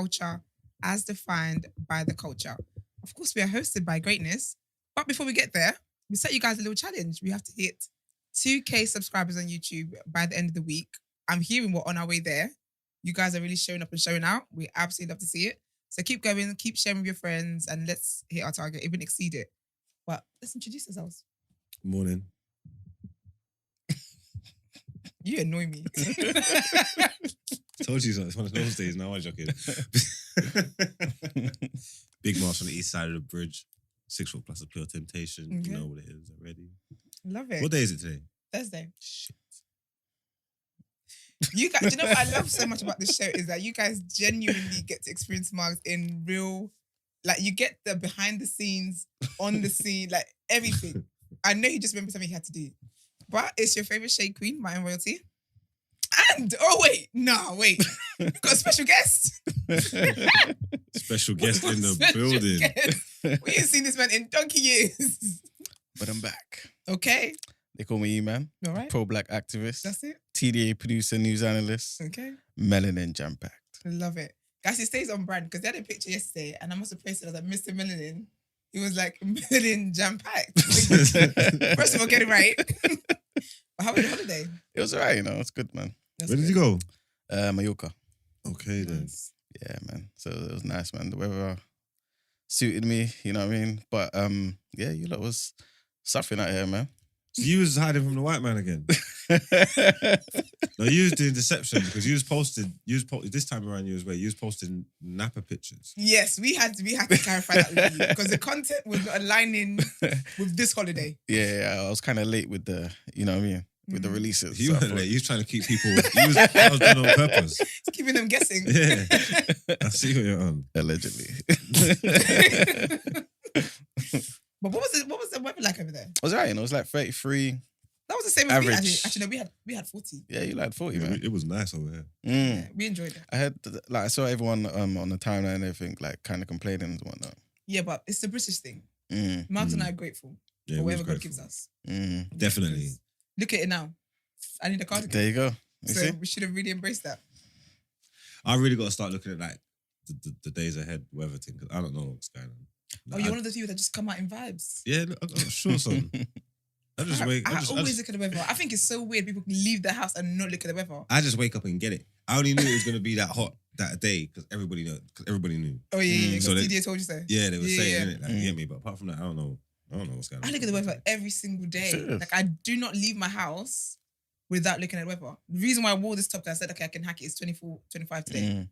culture as defined by the culture. Of course, we are hosted by greatness. But before we get there, we set you guys a little challenge. We have to hit 2K subscribers on YouTube by the end of the week. I'm hearing we're on our way there. You guys are really showing up and showing out. We absolutely love to see it. So keep going, keep sharing with your friends, and let's hit our target, even exceed it. But let's introduce ourselves. Morning. You annoy me. Told you so. It's one of those days now. I'm joking. Big Marsh on the east side of the bridge. 6 foot plus a pure temptation. Okay. You know what it is already. Love it. What day is it today? Thursday. Shit. You guys, do you know what I love so much about this show is that you guys genuinely get to experience mugs in real, like you get the behind the scenes, on the scene, like everything. I know you just remember something you had to do. But it's your favourite shade queen, my own royalty. And, wait. We've got a special guest. Special guest in the Special building. guest. We ain't seen this man in donkey years. But I'm back. Okay. They call me E-Man. All right. Pro-black activist. That's it. TDA producer, news analyst. Okay. Melanin jam-packed. Love it. Guys, it stays on brand because they had a picture yesterday and I must have posted as like Mr. Melanin. He was like Melanin jam-packed. First of all, get it right. But how was your holiday? It was alright, it's good, man. That's Where did good. you go? Mallorca. Okay then. Nice. Yeah, man. So it was nice, man. The weather suited me, you know what I mean? But yeah, you lot was suffering out here, man. So you was hiding from the white man again. No, you was doing deception because you was posted. This time around. You was posting Napa pictures. Yes, we had to clarify that with you because the content was not aligning with this holiday. Yeah, I was kind of late with the, you know what I mean? With the releases. You So I weren't thought- late. You was trying to keep people. That was done on purpose. It's keeping them guessing. Yeah, I see what you're on. Allegedly. But what was the weather like over there? It was alright, it was like 33. That was the same as we had. Average. Actually, no, we had 40. Yeah, you like 40, man. It was nice over here. Mm. Yeah, we enjoyed it. I saw everyone on the timeline and everything, like, kind of complaining and whatnot. Yeah, but it's the British thing. Mm. Marks and I are grateful Yeah, for we was whatever God grateful. gives us. Mm. Definitely. Look at it now. I need a cardigan. There you go. You So see? we should have really embraced that. I really got to start looking at like the days ahead weather thing because I don't know what's going on. Oh, you're one of those people that just come out in vibes. Yeah, look, I'm sure, son. I just wake. I always look at the weather. I think it's so weird people can leave their house and not look at the weather. I just wake up and get it. I only knew it was going to be that hot that day because everybody knew. Oh yeah, because So they- TDA told you so. Yeah, they were Yeah, saying yeah. it, like, you get me. But apart from that, I don't know what's going on. I look at the weather every single day. Serious? Like I do not leave my house without looking at the weather. The reason why I wore this top because I said, okay, I can hack it. It's 24, 25 today. Mm.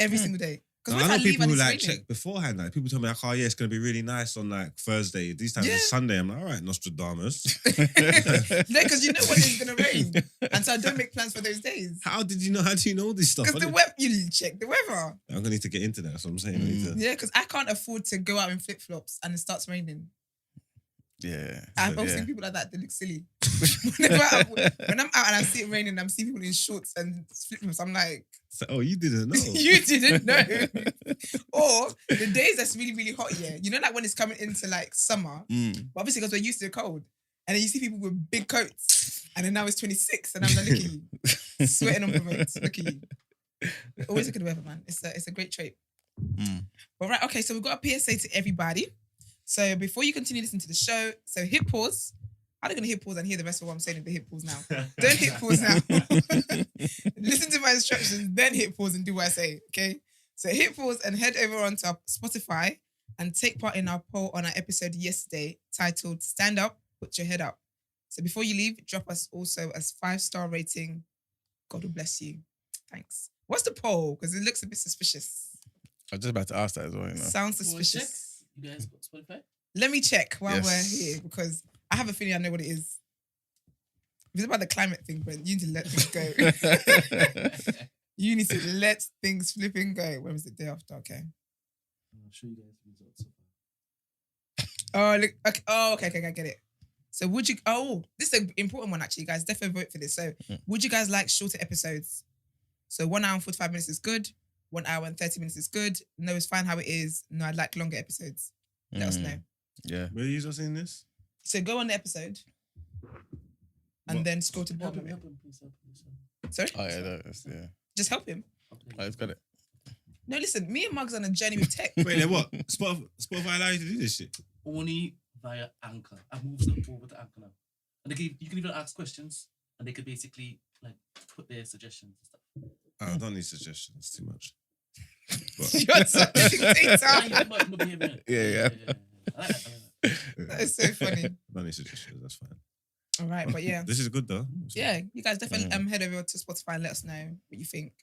Every single day. No, Because I if know I leave people and who it's like raining. check beforehand. Like people tell me, like, oh yeah, it's gonna be really nice on like Thursday. These times Yeah. it's Sunday. I'm like, all right, Nostradamus. No, because you know when it's gonna rain, and so I don't make plans for those days. How do you know this stuff? Because the weather, you check the weather. I'm gonna need to get into that. That's what I'm saying. I need to- Yeah, because I can't afford to go out in flip flops and it starts raining. Yeah. I've always yeah. seen people like that. They look silly. when I'm out and I see it raining, and I'm seeing people in shorts and flip flops. I'm like, So, oh, you didn't know. you didn't know. Or the days that's really, really hot, yeah. You know, like when it's coming into like summer, Mm. but obviously because we're used to the cold. And then you see people with big coats, and then now it's 26, and I'm like, look at you, sweating on provoked. Look at you. Always look at the weather, man. It's a great trait. Mm. All right, okay, so we've got a PSA to everybody. So before you continue listening to the show, so hit pause. I'm not going to hit pause and hear the rest of what I'm saying if they hit pause now. Don't hit pause now. Listen to my instructions, then hit pause and do what I say, okay? So hit pause and head over onto our Spotify and take part in our poll on our episode yesterday titled Stand Up, Put Your Head Up. So before you leave, drop us also as 5-star rating. God will bless you. Thanks. What's the poll? Because it looks a bit suspicious. I was just about to ask that as well, Sounds suspicious. You guys got Spotify? Let me check while Yes. we're here because I have a feeling I know what it is. If it's about the climate thing, but you need to let things go. You need to let things flipping go. When was it? Day after? Okay. I'll show you guys the results. Oh, look. Okay. Oh, okay. I get it. So would you... Oh, this is an important one actually, guys. Definitely vote for this. So would you guys like shorter episodes? So 1 hour and 45 minutes is good. 1 hour and 30 minutes is good. No, it's fine how it is. No, I'd like longer episodes. Let us know. Yeah. Where are you seeing this? So go on the episode and What? then scroll to the Help bottom him, of it. help him, please help him. Sorry? Oh, yeah, that's, yeah. Just help him. Oh, it's got it. No, listen, me and Mug's on a journey with tech. Wait, then what? Spotify allow you to do this shit? Only via Anchor. I moved them over to Anchor now. And you can even ask questions and they could basically like put their suggestions and stuff. I don't need suggestions too much. But, You're such a dictator. Yeah. I like that. That is so funny. I don't need suggestions, that's fine. All right, but yeah. This is good though. Yeah, you guys definitely head over to Spotify and let us know what you think.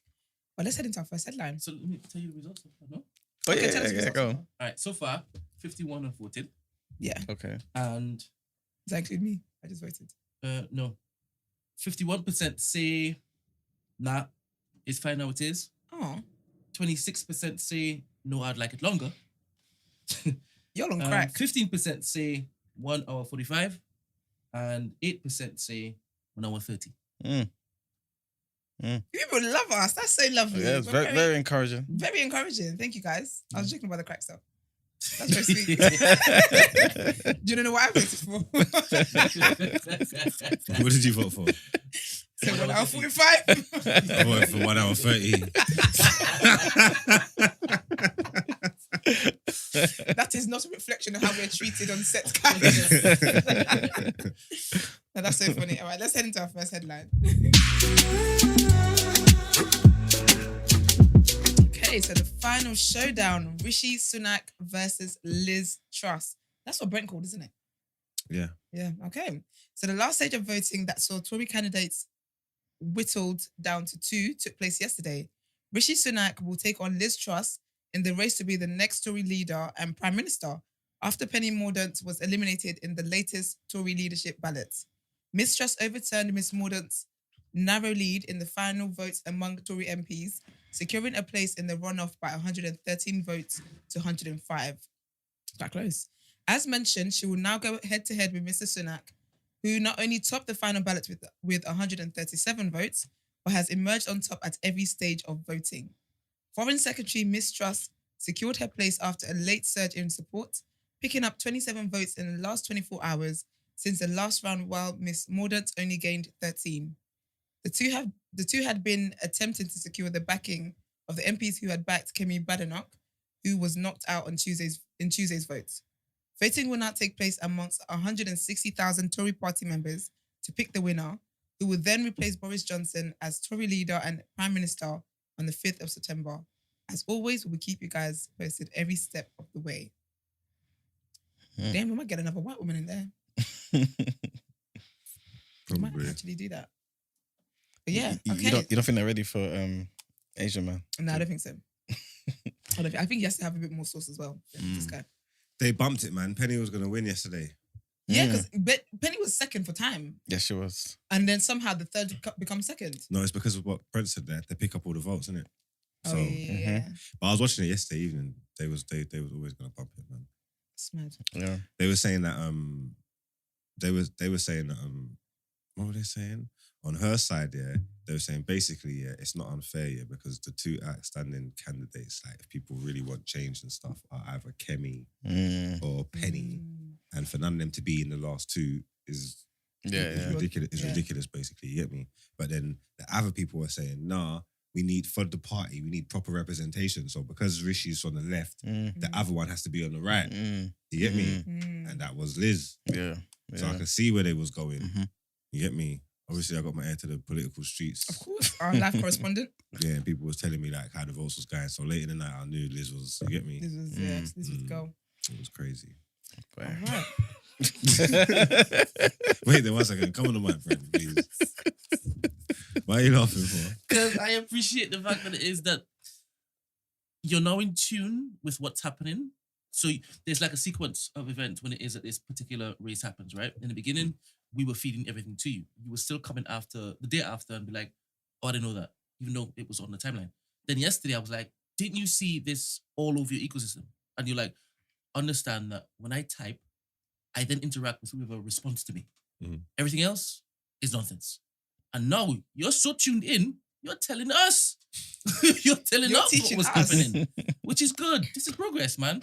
But let's head into our first headline. So let me tell you the results. No? Oh, Okay, tell us the yeah, results. go. All right, so far, 51 have voted. Yeah. Okay. And Does that include me? I just voted. no, 51% say, nah, it's fine how it is. Oh, 26% say, no, I'd like it longer. you're on crack. 15% say 1 hour 45. And 8% say 1 hour 30. People love us. That's so lovely. Yeah, it's We're very, very encouraging. very encouraging. Thank you, guys. I was joking about the crack stuff. That's very sweet. Do you know what I voted for? What did you vote for? So 1 hour 45. I voted for 1 hour 30. That is not a reflection of how we're treated on set, guys. No, that's so funny. All right, let's head into our first headline. Okay, so the final showdown, Rishi Sunak versus Liz Truss. That's what Brent called, isn't it? Yeah. Yeah, okay. So the last stage of voting that saw Tory candidates whittled down to 2 took place yesterday. Rishi Sunak will take on Liz Truss in the race to be the next Tory leader and Prime Minister after Penny Mordaunt was eliminated in the latest Tory leadership ballots. Ms Truss overturned Ms Mordaunt's narrow lead in the final votes among Tory MPs, securing a place in the runoff by 113 votes to 105. Quite close. As mentioned, she will now go head-to-head with Mr Sunak, who not only topped the final ballot with 137 votes, but has emerged on top at every stage of voting. Foreign Secretary Ms Truss secured her place after a late surge in support, picking up 27 votes in the last 24 hours since the last round, while Ms Mordaunt only gained 13. The two had been attempting to secure the backing of the MPs who had backed Kemi Badenoch, who was knocked out on Tuesday's votes. Voting will now take place amongst 160,000 Tory party members to pick the winner, who will then replace Boris Johnson as Tory leader and Prime Minister on the 5th of September. As always, we will keep you guys posted every step of the way. Damn, we might get another white woman in there. We might Probably. actually do that. But yeah, You okay. don't think they're ready for Asian man? No, I don't think so. I think he has to have a bit more sauce as well. This guy. They bumped it, man. Penny was going to win yesterday. Yeah, because Penny was second for time. Yes, she was. And then somehow the third becomes second. No, it's because of what Brent said there. They pick up all the votes, innit? So, Oh, yeah. But I was watching it yesterday evening. They was always going to bump it, man. It's mad. Yeah. They were saying that they were saying that what were they saying? On her side, yeah, they were saying basically, yeah, it's not unfair, yeah, because the two outstanding candidates, like if people really want change and stuff, are either Kemi or Penny. And for none of them to be in the last two is ridiculous. It's ridiculous, basically. You get me? But then the other people were saying, nah, we need for the party, we need proper representation. So because Rishi's on the left, the other one has to be on the right. You get me? And that was Liz. Yeah. So I could see where they was going. You get me? Obviously, I got my ear to the political streets. Of course, our live correspondent. Yeah, and people was telling me like how the votes was going. So late in the night, I knew Liz was. You get me? This was go. It was crazy. All right. Wait there 1 second. Come on the mic, friend, please. Why are you laughing for? Because I appreciate the fact that it is that you're now in tune with what's happening. So there's like a sequence of events when it is that this particular race happens, right? In the beginning, we were feeding everything to you. You were still coming after the day after and be like, oh, I didn't know that, even though it was on the timeline. Then yesterday, I was like, didn't you see this all over your ecosystem? And you're like, understand that when I type, I then interact with whoever responds to me. Everything else is nonsense. And now you're so tuned in, you're telling us. You're telling us what was happening, which is good. This is progress, man.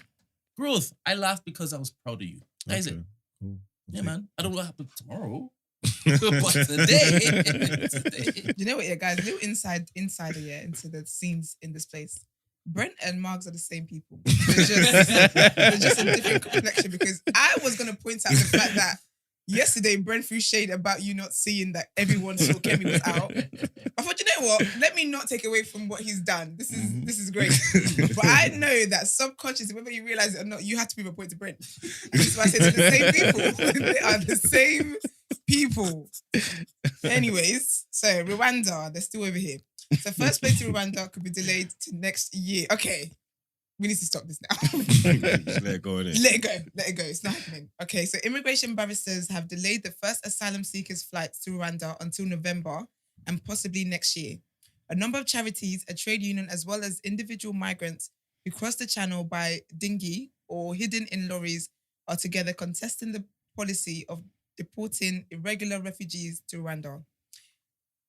Growth. I laughed because I was proud of you. That is it. Cool. Yeah, man. I don't know what happened tomorrow. But today. You know what, yeah, guys? Little insider, yeah, into the scenes in this place. Brent and Margs are the same people. They're just a different complexion, because I was going to point out the fact that yesterday Brent threw shade about you not seeing that everyone saw Kemi was out. I thought, you know what? Let me not take away from what he's done. This is great. But I know that subconsciously, whether you realize it or not, you have to prove a point to Brent. That's why I said they're the same people. They are the same people. Anyways, so Rwanda, they're still over here. So first flight to Rwanda could be delayed to next year. Okay. We need to stop this now. Just let it go, innit? Let it go. It's not happening. Okay, so immigration barristers have delayed the first asylum seekers' flights to Rwanda until November and possibly next year. A number of charities, a trade union, as well as individual migrants who cross the channel by dinghy or hidden in lorries are together contesting the policy of deporting irregular refugees to Rwanda.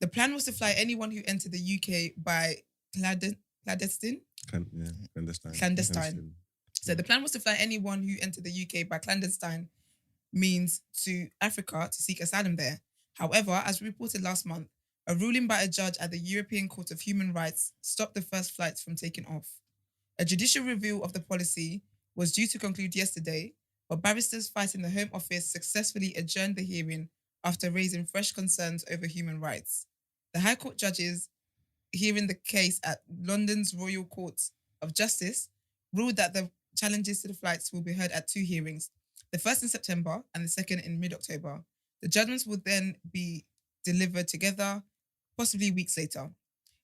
The plan was to fly anyone who entered the UK by clandestine. Clandestine. So the plan was to fly anyone who entered the UK by clandestine means to Africa to seek asylum there. However, as we reported last month, a ruling by a judge at the European Court of Human Rights stopped the first flights from taking off. A judicial review of the policy was due to conclude yesterday, but barristers fighting the Home Office successfully adjourned the hearing after raising fresh concerns over human rights. The High Court judges hearing the case at London's Royal Court of Justice ruled that the challenges to the flights will be heard at two hearings, the first in September and the second in mid-October. The judgments will then be delivered together, possibly weeks later.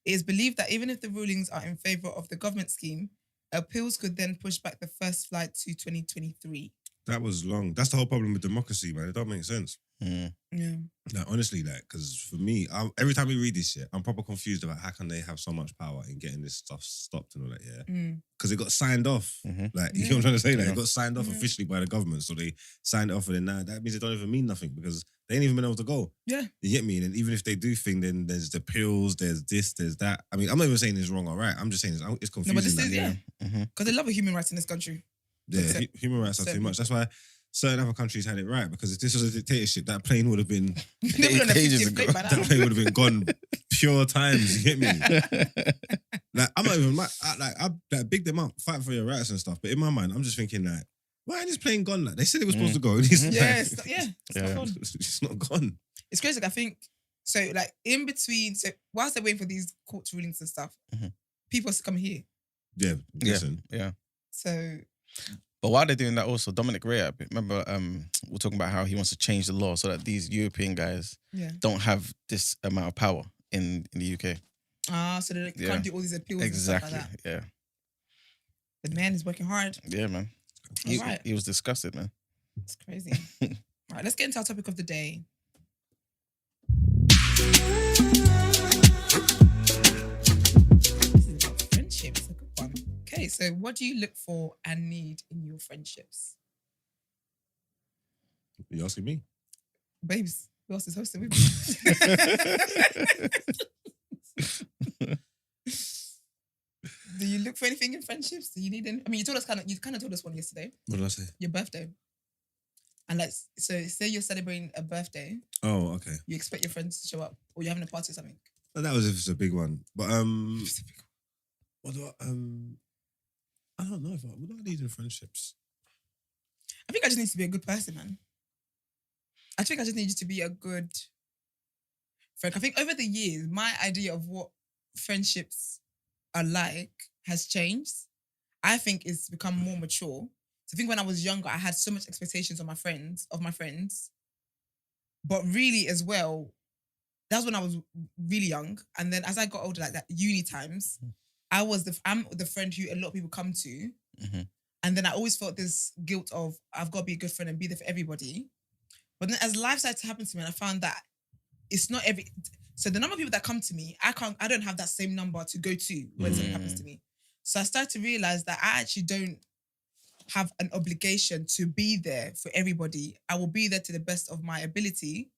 It is believed that even if the rulings are in favour of the government scheme, appeals could then push back the first flight to 2023. That was long. That's the whole problem with democracy, man. It don't make sense. Mm. Yeah. Like, honestly, like, because for me, every time we read this shit, I'm proper confused about how can they have so much power in getting this stuff stopped and all that, yeah? Because it got signed off. Like, you know what I'm trying to say? Like, it got signed off officially by the government. So they signed it off, and then now that means it don't even mean nothing because they ain't even been able to go. Yeah. You get me? And then even if they do think, then there's the pills, there's this, there's that. I mean, I'm not even saying it's wrong or right. I'm just saying it's confusing. No, but this like, is, yeah. Because they love the human rights in this country. Yeah, human rights are too much. That's why certain other countries had it right, because if this was a dictatorship, that plane would have been ages ago. that plane would have been gone pure times. You get me? Like, I'm not even I big them up, fight for your rights and stuff. But in my mind, I'm just thinking like, why ain't this plane gone? Like, they said it was supposed to go. It's Not gone. It's not gone. It's crazy. I think so. Like in between, so whilst they're waiting for these court rulings and stuff, people are to come here. Yeah, listen. Yeah. So. But while they're doing that also, Dominic Raab, remember we're talking about how he wants to change the law so that these European guys don't have this amount of power in the UK. So they can't do all these appeals and stuff like that. Yeah. The man is working hard. Yeah, man. He was disgusted, man. It's crazy. All right, let's get into our topic of the day. This is about friendship. It's a good one. Okay, so what do you look for and need in your friendships? You asking me? Babes, who else is hosting with me? Do you look for anything in friendships? Do you need any? I mean, you kind of told us one yesterday. What did I say? Your birthday. And like, so say you're celebrating a birthday. Oh, okay. You expect your friends to show up, or you're having a party or something. That was if it's a big one. But what do I don't know. What do I need in friendships? I think I just need to be a good person, man. I think I just need you to be a good friend. I think over the years, my idea of what friendships are like has changed. I think it's become more mature. So I think when I was younger, I had so much expectations of my friends. But really as well, that was when I was really young. And then as I got older, like that uni times, I'm the friend who a lot of people come to. And then I always felt this guilt of I've got to be a good friend and be there for everybody. But then as life started to happen to me, and I found that it's not every... So the number of people that come to me, I don't have that same number to go to when something happens to me. So I started to realize that I actually don't have an obligation to be there for everybody. I will be there to the best of my ability.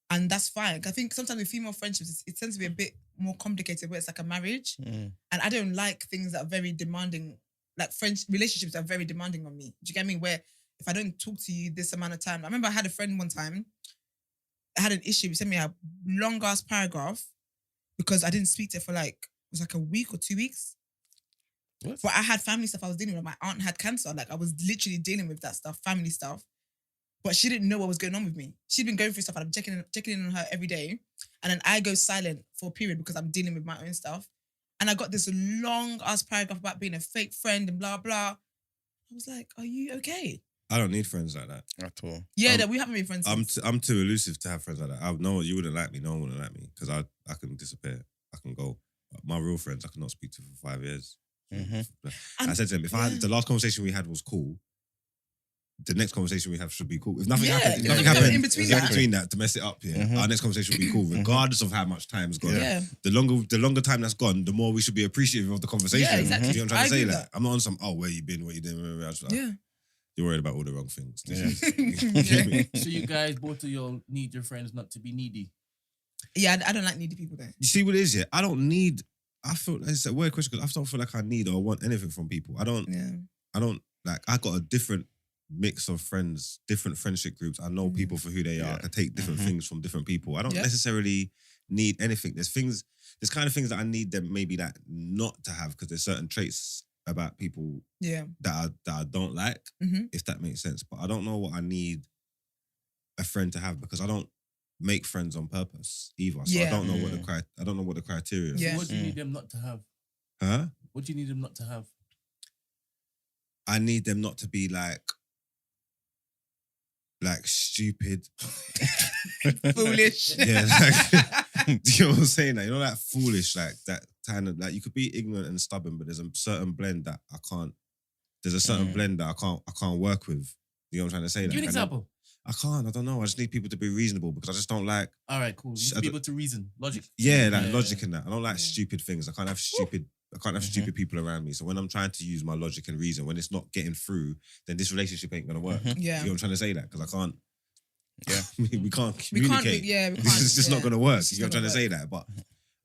And that's fine. I think sometimes with female friendships, it tends to be a bit more complicated where it's like a marriage. And I don't like things that are very demanding, like relationships that are very demanding on me. Do you get me? Where if I don't talk to you this amount of time, I remember I had a friend one time, I had an issue. He sent me a long ass paragraph because I didn't speak to her for it was like a week or 2 weeks. What? But I had family stuff I was dealing with. My aunt had cancer. Like I was literally dealing with that stuff, family stuff. But she didn't know what was going on with me. She'd been going through stuff and I'm checking in on her every day. And then I go silent for a period because I'm dealing with my own stuff. And I got this long ass paragraph about being a fake friend and blah, blah. I was like, are you okay? I don't need friends like that. At all. Yeah, that we haven't been friends since. I'm too elusive to have friends like that. I know you wouldn't like me. No one wouldn't like me because I can disappear. I can go. My real friends, I cannot speak to for 5 years. I said to them, if the last conversation we had was cool, the next conversation we have should be cool. If nothing happens, in between that to mess it up, our next conversation will be cool, regardless of how much time has gone. Yeah. The longer time that's gone, the more we should be appreciative of the conversation. Yeah, exactly. Do you know what I'm trying to say? agree Like, I'm not on some, where you been, what you doing? Yeah. You're worried about all the wrong things. So you guys, both of y'all need your friends not to be needy. Yeah, I don't like needy people though. You see what it is, yeah? I feel like it's a weird question because I don't feel like I need or want anything from people. I don't like, I got a different mix of friends, different friendship groups. I know people for who they are. I can take different things from different people. I don't necessarily need anything. There's kind of things that I need them maybe that not to have because there's certain traits about people that I don't like, if that makes sense. But I don't know what I need a friend to have because I don't make friends on purpose either. So I don't know what the criteria is. So what do you need them not to have? Huh? What do you need them not to have? I need them not to be like stupid. Foolish. Yeah, do you know what I'm saying? Like, you know, that foolish, like that kind of, like, you could be ignorant and stubborn, but there's a certain blend that I can't. There's a certain blend that I can't work with. You know what I'm trying to say? Give like, an example. I can't. I don't know. I just need people to be reasonable because I just don't like. All right, cool. You need to be able to reason, logic. Yeah, like logic and that. I don't like stupid things. I can't have stupid people around me. So when I'm trying to use my logic and reason, when it's not getting through, then this relationship ain't gonna work. Yeah. You know what I'm trying to say? That because I can't. Yeah. we can't communicate. This is just not gonna work. You know what I'm trying to say that, but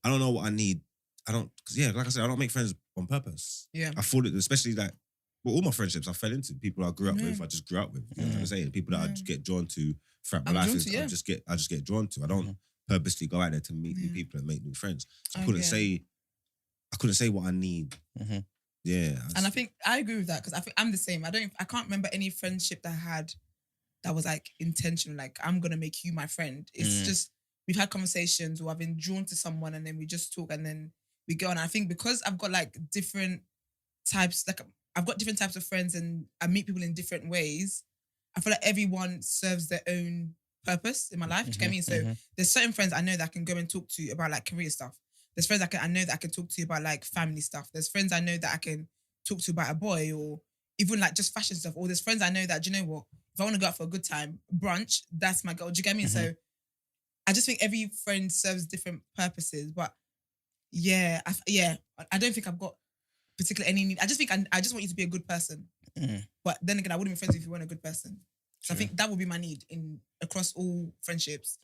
I don't know what I need. I don't, because like I said, I don't make friends on purpose. Yeah. I thought it, especially like, well, all my friendships I fell into, people I grew up with, I just grew up with. You know what I'm trying to say? And people that I just get drawn to throughout my life, I just get drawn to. I don't purposely go out there to meet new people and make new friends. So I couldn't say what I need. Yeah. And I think I agree with that because I think I'm the same. I can't remember any friendship that I had that was like intentional, like I'm gonna make you my friend. It's just we've had conversations or I've been drawn to someone and then we just talk and then we go on. I think because I've got like different types, like I've got different types of friends and I meet people in different ways. I feel like everyone serves their own purpose in my life. Do you get me? So there's certain friends I know that I can go and talk to about like career stuff. There's friends I know that I can talk to about like family stuff. There's friends I know that I can talk to about a boy or even like just fashion stuff. Or there's friends I know that, do you know what? If I want to go out for a good time, brunch, that's my girl. Do you get me? So I just think every friend serves different purposes. But yeah, I don't think I've got particularly any need. I just think I just want you to be a good person. But then again, I wouldn't be friends if you weren't a good person. So I think that would be my need across all friendships.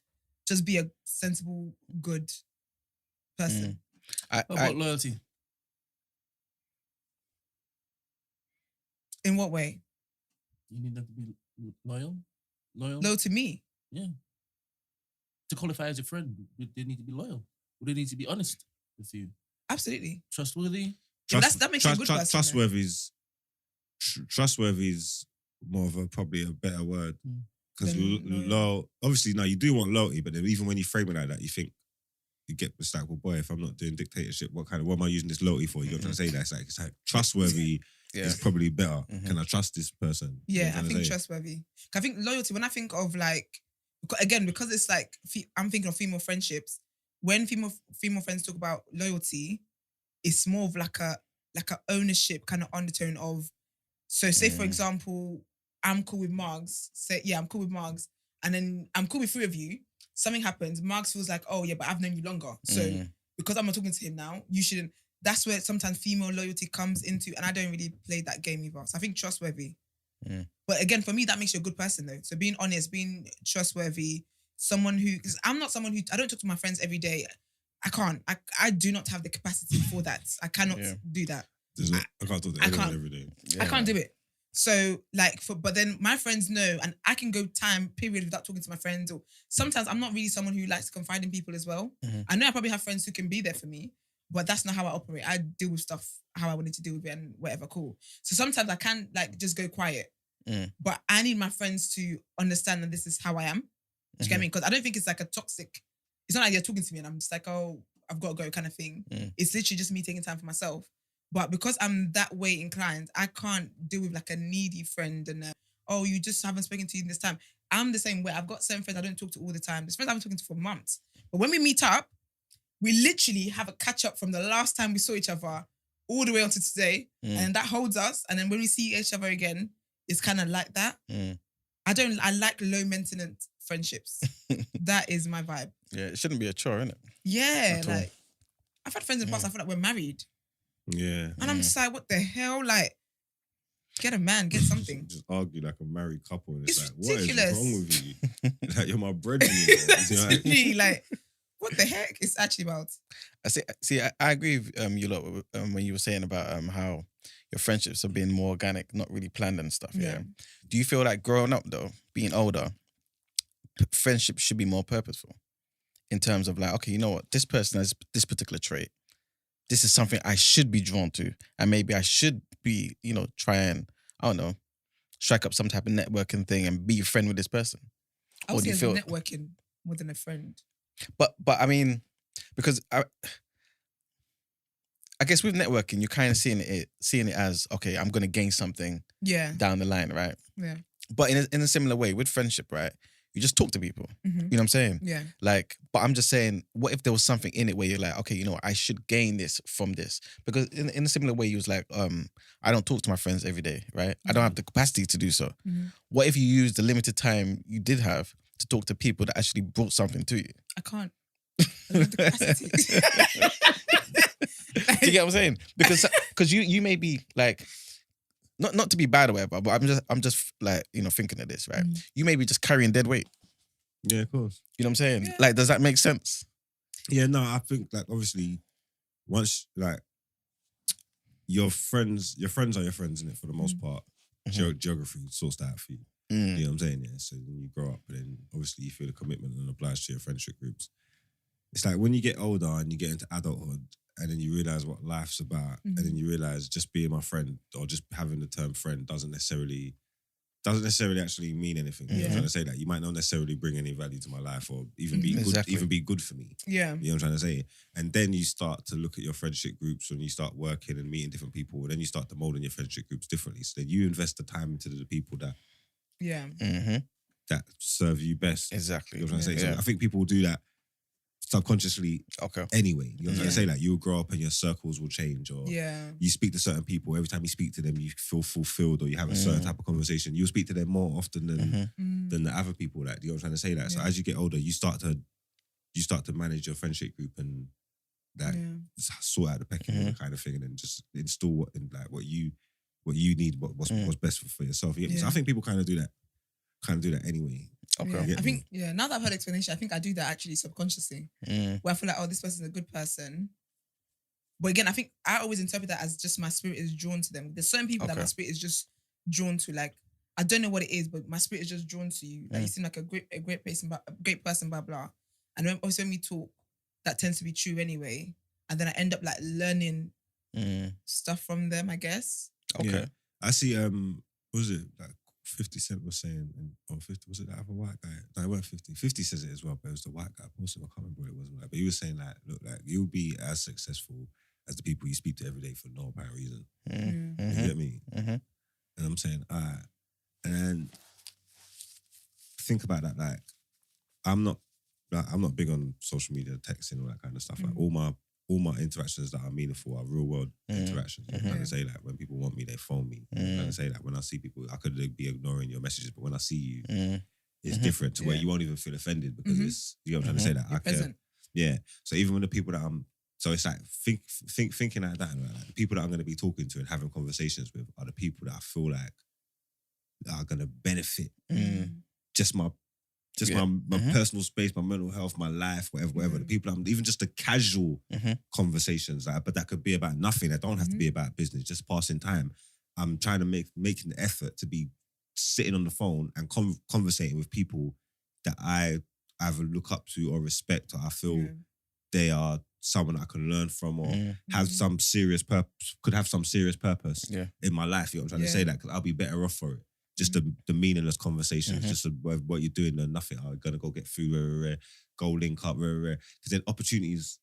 Just be a sensible, good person. What about loyalty? In what way? You need them to be loyal? Loyal to me? Yeah. To qualify as a friend, they need to be loyal. Or they need to be honest with you. Absolutely. Trustworthy. That makes you a good person. Trustworthy is more of probably a better word. Because obviously, now you do want loyalty, but then even when you frame it like that, you think, you get it's like, well, boy, if I'm not doing dictatorship, what am I using this loyalty for? You're trying to say that. It's like trustworthy is probably better. Can I trust this person? Yeah, I think trustworthy. I think loyalty, when I think of like, again, because it's like, I'm thinking of female friendships, when female friends talk about loyalty, it's more of like a ownership kind of undertone of, so say for example, I'm cool with Margs. I'm cool with Margs. And then I'm cool with three of you. Something happens. Margs feels like, oh yeah, but I've known you longer. So because I'm not talking to him now, you shouldn't. That's where sometimes female loyalty comes into, and I don't really play that game either. So I think trustworthy. But again, for me, that makes you a good person though. So being honest, being trustworthy, someone who, because I'm not someone who, I don't talk to my friends every day. I can't. I do not have the capacity for that. I cannot do that. I can't talk to anyone every day. I can't do it. So but then my friends know, and I can go time period without talking to my friends. Or sometimes I'm not really someone who likes to confide in people as well. I know I probably have friends who can be there for me, But that's not how I operate. I deal with stuff how I wanted to deal with it and whatever, cool. So sometimes I can like just go quiet. But I need my friends to understand that this is how I am. Do you get me? Because I don't think it's like a toxic, it's not like you're talking to me and I'm just like, oh, I've got to go kind of thing. It's literally just me taking time for myself. But because I'm that way inclined, I can't deal with like a needy friend and oh, you just haven't spoken to you in this time. I'm the same way. I've got certain friends I don't talk to all the time. There's friends I've been talking to for months. But when we meet up, we literally have a catch up from the last time we saw each other all the way onto today. And that holds us. And then when we see each other again, it's kind of like that. I like low maintenance friendships. That is my vibe. Yeah, it shouldn't be a chore, innit? Yeah, like I've had friends in the past, I feel like we're married. Yeah. And I'm just like, what the hell? Like, get a man, get something. Just argue like a married couple. And it's like, ridiculous. what is wrong with you? Like, you're my breadwinner. You know, Literally, like, what the heck? It's actually about. I agree with you lot when you were saying about how your friendships are being more organic, not really planned and stuff. Yeah. Do you feel like growing up though, being older, friendships should be more purposeful in terms of like, okay, you know what, this person has this particular trait. This is something I should be drawn to, and maybe I should be, you know, try and I don't know, strike up some type of networking thing and be a friend with this person. I would say it's networking more than a friend. But I mean, because I guess with networking, you're kind of seeing it as, okay, I'm gonna gain something down the line, right? Yeah. But in a similar way with friendship, right? You just talk to people. You know what I'm saying? Yeah. Like, but I'm just saying, what if there was something in it where you're like, okay, you know, I should gain this from this? Because in a similar way, you was like, I don't talk to my friends every day, right? I don't have the capacity to do so. What if you use the limited time you did have to talk to people that actually brought something to you? I can't. I don't have the capacity. Do you get what I'm saying? Because you may be like, not to be bad or whatever, but I'm just like, you know, thinking of this, right? You may be just carrying dead weight. Yeah, of course. You know what I'm saying? Yeah. Like, does that make sense? Yeah, no, I think like obviously once like your friends are your friends, isn't it? For the most part, geography sorts that out for you. You know what I'm saying? Yeah. So when you grow up, and then obviously you feel the commitment and obliged to your friendship groups. It's like when you get older and you get into adulthood, and then you realise what life's about, and then you realise just being my friend or just having the term friend doesn't necessarily actually mean anything. You know what I'm trying to say? That you might not necessarily bring any value to my life or even be good for me. Yeah. You know what I'm trying to say? And then you start to look at your friendship groups when you start working and meeting different people, and then you start to mold in your friendship groups differently. So then you invest the time into the people that that serve you best. Exactly. You know what I'm trying to say? So I think people do that subconsciously anyway. You know what I'm trying to say? Like, you'll grow up and your circles will change, or you speak to certain people, every time you speak to them you feel fulfilled, or you have a certain type of conversation, you'll speak to them more often than the other people. That, you know what I'm trying to say? That so as you get older, you start to manage your friendship group and like sort out the pecking order kind of thing, and then just install what you need, what's best for yourself. So I think people kind of do that anyway. Okay. Yeah. I think, now that I've heard explanation, I think I do that actually subconsciously. Where I feel like, oh, this person's a good person. But again, I think I always interpret that as just my spirit is drawn to them. There's certain people that my spirit is just drawn to. Like, I don't know what it is, but my spirit is just drawn to you. Like, you seem like a great person, blah, blah. And when we talk, that tends to be true anyway. And then I end up like learning stuff from them, I guess. Okay. Yeah. I see, what was it? Like, 50 Cent was saying, or 50, was it that other white guy? No, it wasn't 50. 50 says it as well, but it was the white guy. Also, I can't remember what it was. But he was saying like, look, like, you'll be as successful as the people you speak to every day for no apparent reason. You get me? And I'm saying, all right. And then think about that. Like, I'm not big on social media, texting, all that kind of stuff. Like, all my interactions that are meaningful are real world interactions. I'm trying to say that when people want me, they phone me. I'm trying to say that when I see people, I could be ignoring your messages, but when I see you, it's different to where you won't even feel offended because it's, you know what I'm trying to say, that I care. Yeah. So even when the people that so it's like thinking like that, like the people that I'm going to be talking to and having conversations with are the people that I feel like are going to benefit just my personal space, my mental health, my life, whatever. The people even just the casual conversations, like, but that could be about nothing. That don't have to be about business, just passing time. I'm trying to making the effort to be sitting on the phone and conversating with people that I either look up to or respect, or I feel they are someone I can learn from or have Mhm. some serious purpose, could have some serious purpose Yeah. in my life. You know what I'm trying to Yeah. say that because I'll be better off for it. Just the meaningless conversations, just what you're doing and nothing. I'm gonna go get food, go link up, because then opportunities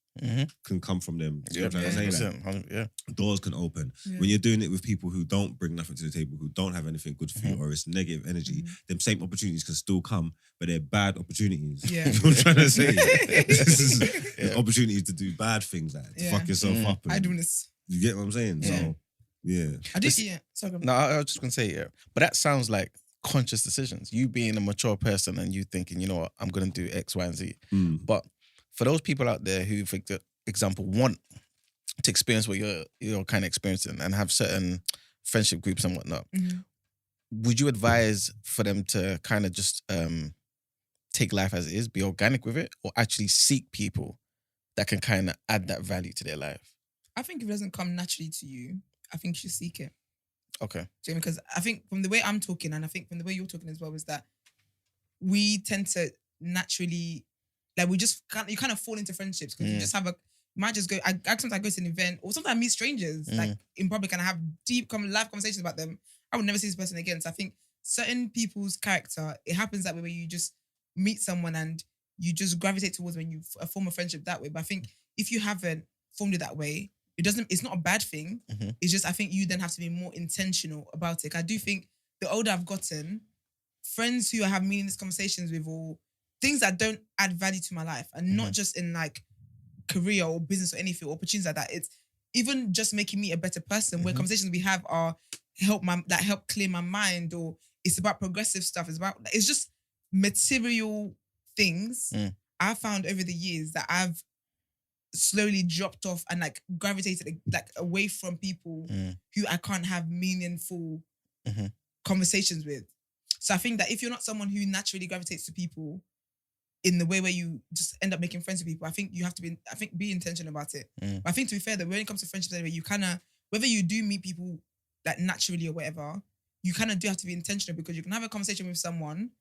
can come from them. You know what I'm trying to say? Like, 100%. doors can open. Yeah. When you're doing it with people who don't bring nothing to the table, who don't have anything good for you, or it's negative energy, them same opportunities can still come, but they're bad opportunities. Yeah. You know what I'm trying to say? There's opportunities to do bad things, like to fuck yourself up. I and- do this. You get what I'm saying? Yeah. So, yeah. I do. Yeah. Sorry. No, I was just gonna say, but that sounds like conscious decisions. You being a mature person and you thinking, you know what, I'm gonna do X, Y, and Z. But for those people out there who, for example, want to experience what you're kind of experiencing and have certain friendship groups and whatnot, would you advise for them to kind of just take life as it is, be organic with it, or actually seek people that can kind of add that value to their life? I think if it doesn't come naturally to you, I think you should seek it. Okay. Do you know, because I think from the way I'm talking, and I think from the way you're talking as well, is that we tend to naturally, like, you kind of fall into friendships because you just have you might just go. I sometimes go to an event, or sometimes I meet strangers like in public, and I have deep live conversations about them. I would never see this person again. So I think certain people's character, it happens that way, where you just meet someone and you just gravitate towards when you form a friendship that way. But I think if you haven't formed it that way, it's not a bad thing. It's just, I think you then have to be more intentional about it. I do think the older I've gotten, friends who I have meaningless conversations with, or things that don't add value to my life, and not just in like career or business or anything, or opportunities like that. It's even just making me a better person, where conversations we have are help clear my mind, or it's about progressive stuff. It's just material things. I found over the years that I've slowly dropped off and like gravitated like away from people who I can't have meaningful conversations with. So I think that if you're not someone who naturally gravitates to people in the way where you just end up making friends with people, I think you have to be intentional about it. But I think, to be fair, that when it comes to friendships anyway, you kind of, whether you do meet people like naturally or whatever, you kind of do have to be intentional, because you can have a conversation with someone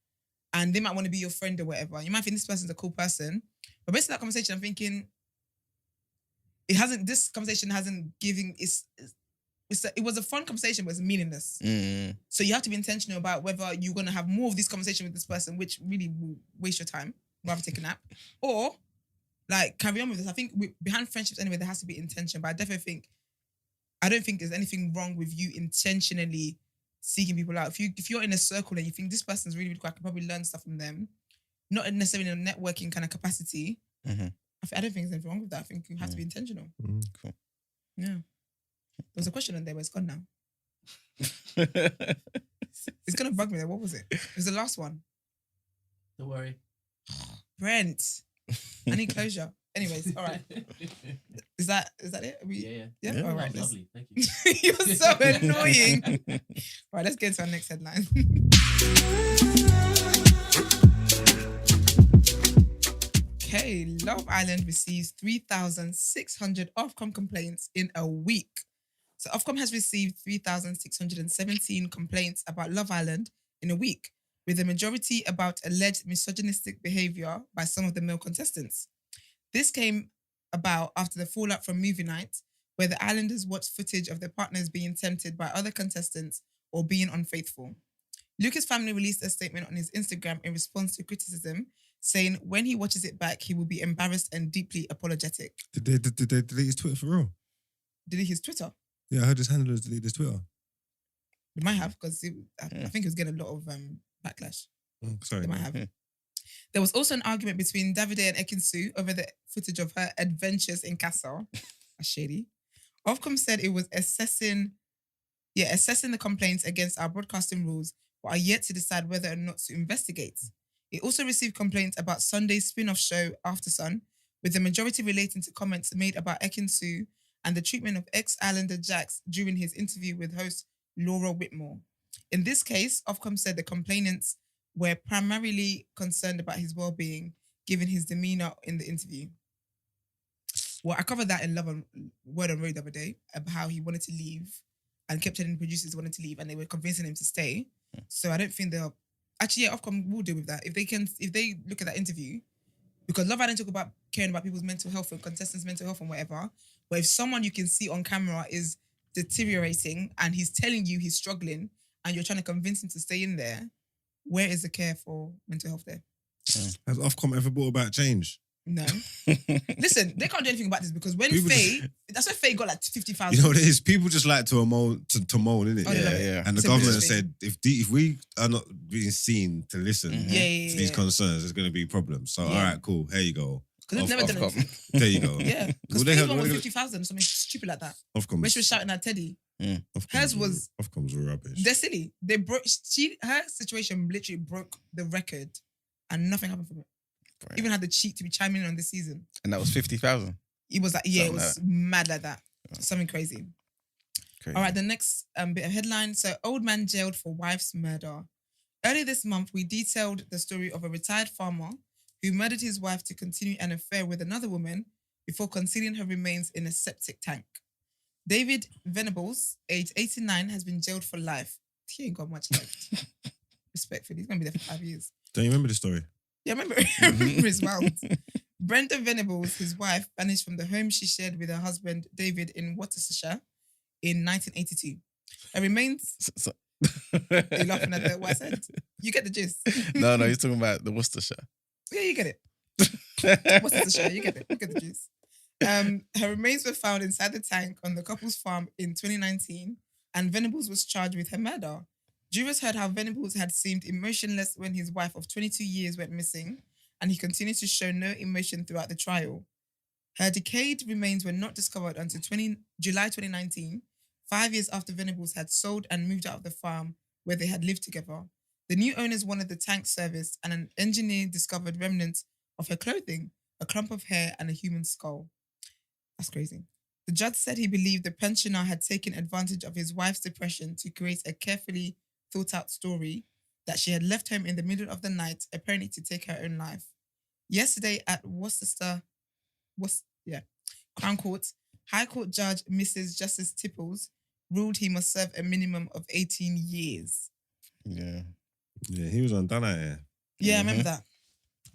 and they might want to be your friend or whatever. You might think this person's a cool person, but based on that conversation, I'm thinking, this conversation hasn't given, it was a fun conversation, but it's meaningless. So you have to be intentional about whether you're going to have more of this conversation with this person, which really will waste your time, rather take a nap, or like carry on with this. I think behind friendships anyway, there has to be intention, but I don't think there's anything wrong with you intentionally seeking people out. If you're in a circle and you think this person's really, really cool, I can probably learn stuff from them, not necessarily in a networking kind of capacity, I don't think there's anything wrong with that. I think you have to be intentional. Cool. Yeah. There was a question on there, but it's gone now. It's going to bug me there. What was it? It was the last one. Don't worry. Brent. I need closure. Anyways, all right. Is that it? Yeah? All right. Lovely. Thank you. You're so annoying. Right, let's get to our next headline. Okay, Love Island receives 3,600 Ofcom complaints in a week. So Ofcom has received 3,617 complaints about Love Island in a week, with the majority about alleged misogynistic behaviour by some of the male contestants. This came about after the fallout from movie night, where the islanders watched footage of their partners being tempted by other contestants or being unfaithful. Lucas' family released a statement on his Instagram in response to criticism, saying when he watches it back, he will be embarrassed and deeply apologetic. Did they delete his Twitter for real? Delete his Twitter? Yeah, I heard his handlers delete his Twitter. They might have, because I think he was getting a lot of backlash. Sorry. They might have. There was also an argument between Davide and Ekinsu over the footage of her adventures in Casa. That's shady. Ofcom said it was assessing the complaints against our broadcasting rules, but are yet to decide whether or not to investigate. It also received complaints about Sunday's spin-off show After Sun, with the majority relating to comments made about Ekinsu and the treatment of ex-Islander Jax during his interview with host Laura Whitmore. In this case, Ofcom said the complainants were primarily concerned about his well-being, given his demeanour in the interview. Well, I covered that in Word on Road the other day, about how he wanted to leave and kept telling the producers wanted to leave, and they were convincing him to stay. So I don't think they'll... Actually, yeah, Ofcom will deal with that. If they look at that interview, Because Love Island talk about caring about people's mental health and contestants' mental health and whatever. But if someone you can see on camera is deteriorating and he's telling you he's struggling and you're trying to convince him to stay in there, where is the care for mental health there? Has Ofcom ever brought about change? No. Listen, they can't do anything about this because when People Faye, that's why Faye got like 50,000. You know what it is? People just like to moan, innit? Oh, they love it. Yeah. And the Simple government thing. said, if we are not being seen to listen Mhm. Yeah. to these concerns, there's going to be problems. So, Yeah. all right, cool. Here you go. Because they've never done Ofcom. anything. There you go. Yeah. Well, Because they Faye's had- one was they- 50,000, something stupid like that. Ofcom. When she was shouting at Teddy, hers was- Ofcom's were rubbish. they're silly. They broke. Her situation literally broke the record, and nothing happened from it. Right. Even had the cheek to be chiming in on this season. And that was 50,000. It was like, yeah, it Something was like mad like that. Yeah. Something crazy. Crazy. All right, the next bit of headline. So, old man jailed for wife's murder. Earlier this month, we detailed the story of a retired farmer who murdered his wife to continue an affair with another woman before concealing her remains in a septic tank. David Venables, age 89, has been jailed for life. He ain't got much left. Respectfully, he's going to be there for 5 years. Don't you remember the story? Yeah, I remember his wild. Brenda Venables, his wife, vanished from the home she shared with her husband, David, in Worcestershire in 1982. Her remains... You're laughing at what I said. You get the gist. No, he's talking about the Worcestershire. Yeah, you get it. Worcestershire, you get it. You get the gist. Her remains were found inside the tank on the couple's farm in 2019, and Venables was charged with her murder. Jurors heard how Venables had seemed emotionless when his wife of 22 years went missing, and he continued to show no emotion throughout the trial. Her decayed remains were not discovered until July 2019, 5 years after Venables had sold and moved out of the farm where they had lived together. The new owners wanted the tank serviced, and an engineer discovered remnants of her clothing, a clump of hair, and a human skull. That's crazy. The judge said he believed the pensioner had taken advantage of his wife's depression to create a carefully thought out story that she had left home in the middle of the night, apparently to take her own life. Yesterday at Crown Court, High Court Judge Mrs. Justice Tipples ruled he must serve a minimum of 18 years. Yeah. Yeah, he was on Out Ere. Yeah, I remember that.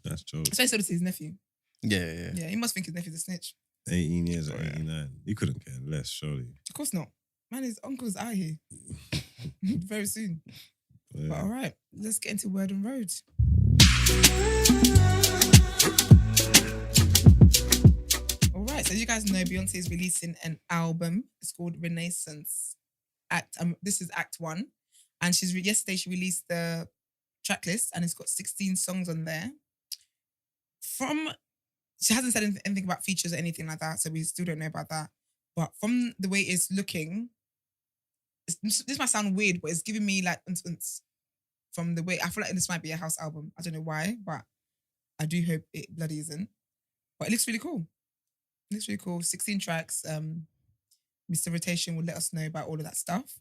That's true. So he said it to his nephew. Yeah. Yeah, he must think his nephew's a snitch. 18 years or Oh, yeah. 89. You couldn't care less, surely. Of course not. Man, his uncle's out here very soon. Yeah. But all right, let's get into Word and Road. All right, so you guys know Beyoncé is releasing an album. It's called Renaissance. This is Act 1. And yesterday she released the tracklist and it's got 16 songs on there. She hasn't said anything about features or anything like that, so we still don't know about that. But from the way it's looking, this might sound weird, but it's giving me like from the way I feel like this might be a house album. I don't know why, but I do hope it bloody isn't. But it looks really cool. It looks really cool. 16 tracks. Mr. Rotation will let us know about all of that stuff.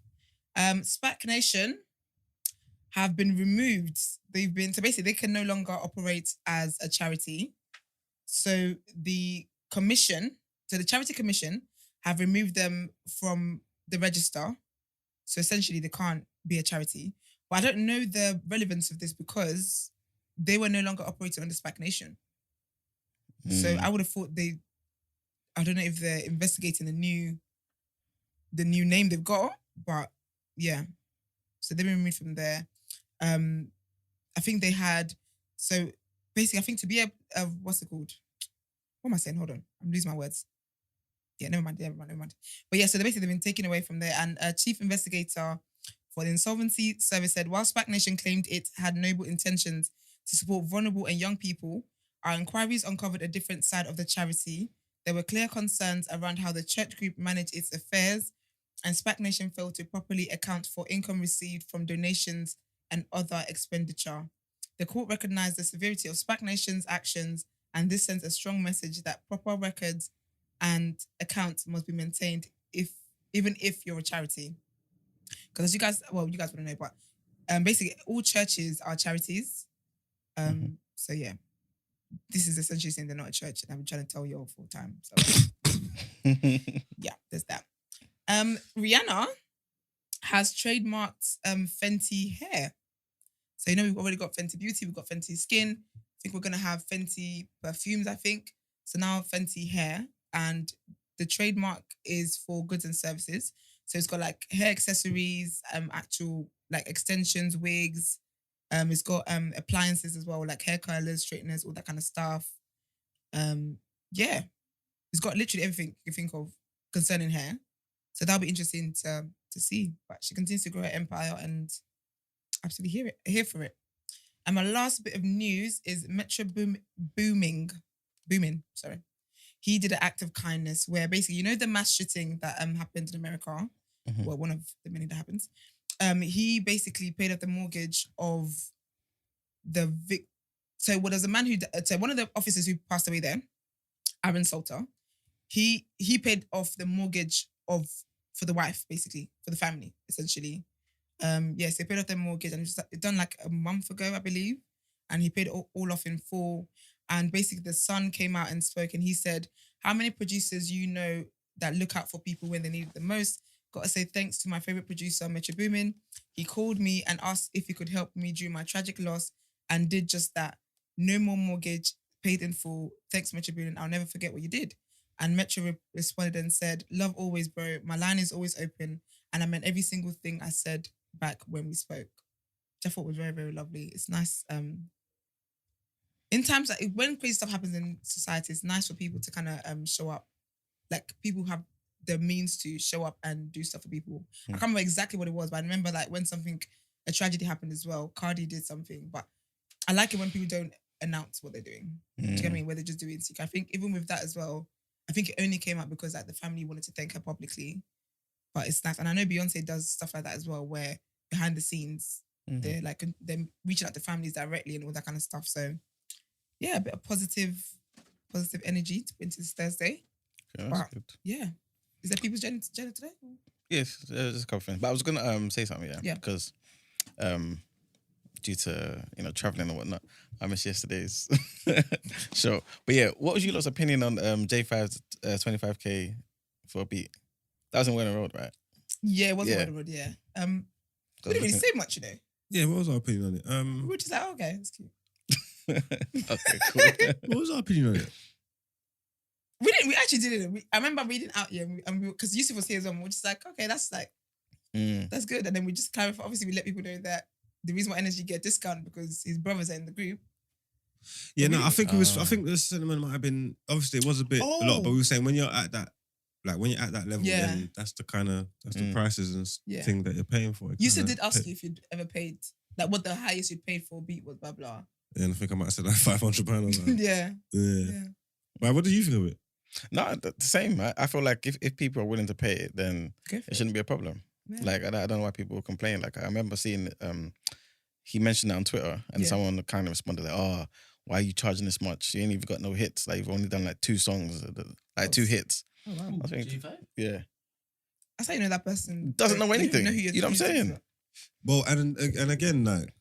Spac Nation have been removed. Basically they can no longer operate as a charity. So the Charity Commission have removed them from the register. So essentially they can't be a charity. But I don't know the relevance of this because they were no longer operating under Spac Nation. So I would have thought I don't know if they're investigating the new name they've got, but yeah. So they've been removed from there. I think they had, so basically I think to be a what's it called? What am I saying? Hold on. I'm losing my words. Yeah, never mind. But yeah, so they've been taken away from there. And a chief investigator for the Insolvency Service said, while Spac Nation claimed it had noble intentions to support vulnerable and young people, our inquiries uncovered a different side of the charity. There were clear concerns around how the church group managed its affairs, and Spac Nation failed to properly account for income received from donations and other expenditure. The court recognized the severity of Spac Nation's actions, and this sends a strong message that proper records and accounts must be maintained even if you're a charity. Because you guys wouldn't know, but basically all churches are charities. So yeah, this is essentially saying they're not a church, and I've been trying to tell you all full time. So yeah, there's that. Rihanna has trademarked Fenty hair. So we've already got Fenty Beauty, we've got Fenty Skin. think we're gonna have Fenty perfumes. I think so now Fenty hair, and the trademark is for goods and services. So it's got like hair accessories, actual like extensions, wigs. It's got appliances as well, like hair curlers, straighteners, all that kind of stuff. Yeah, it's got literally everything you think of concerning hair. So that'll be interesting to see. But she continues to grow her empire and absolutely here for it. And my last bit of news is Metro Boomin. Sorry, he did an act of kindness where basically, you know, the mass shooting that happened in America. Mhm. Well, one of the many that happens. He basically paid off the mortgage of the So there's a man who so one of the officers who passed away there, Aaron Salter. He paid off the mortgage for the wife, basically, for the family, essentially. Yes, they paid off their mortgage, and it was done like a month ago, I believe. And he paid all off in full. And basically, the son came out and spoke, and he said, "How many producers you know that look out for people when they need it the most? Got to say thanks to my favorite producer, Metro Boomin. He called me and asked if he could help me during my tragic loss, and did just that. No more mortgage, paid in full. Thanks, Metro Boomin. I'll never forget what you did." And Metro responded and said, "Love always, bro. My line is always open, and I meant every single thing I said back when we spoke," which I thought was very, very lovely. It's nice. In times like when crazy stuff happens in society, it's nice for people to kind of show up. Like people have the means to show up and do stuff for people. I can't remember exactly what it was, but I remember like when a tragedy happened as well. Cardi did something, but I like it when people don't announce what they're doing. Do you get what I mean? Where they just do it in secret. I think even with that as well, I think it only came out because like the family wanted to thank her publicly. But it's nice. And I know Beyoncé does stuff like that as well, where behind the scenes, they're reaching out to families directly and all that kind of stuff. So yeah, a bit of positive energy to into this Thursday. Okay, that's good. Yeah. Is there people's agenda today? Yes, there's a couple things. But I was gonna say something, Yeah. because due to traveling and whatnot, I missed yesterday's show. But yeah, what was your lot's opinion on J5's 25K for a beat? That was in Winter Road, right? Yeah, it was Yeah. Winter Road, yeah. We didn't really say much, Yeah, what was our opinion on it? We were just like, oh, okay, that's cute. Okay, cool. What was our opinion on it? We actually didn't. I remember reading Out Here, and because Yusuf was here as well, and we're just like, okay, that's like, that's good. And then we just clarify. Obviously, we let people know that the reason why Energy get a discount because his brothers are in the group. Yeah, But no, we- I think it was. I think the sentiment might have been. Obviously, it was a lot, but we were saying when you're at that, when you're at that level, Yeah. then that's the prices and Yeah. thing that you're paying for. Yusuf did ask you if you'd ever paid, like what the highest you'd paid for a beat was, blah blah. Yeah, and I think I might have said like £500. Yeah. Yeah. Right, what do you think of it? No, the same. I feel like if people are willing to pay it, then Go for it shouldn't be a problem. Yeah. Like I don't know why people complain. Like I remember seeing he mentioned that on Twitter, and someone kind of responded like, "Oh, why are you charging this much? You ain't even got no hits. Like you've only done like 2 songs, like 2 hits." Oh wow. I think, J5? yeah, That's how you know that person Doesn't know they don't even anything. who You know what I'm saying? Well, and again, like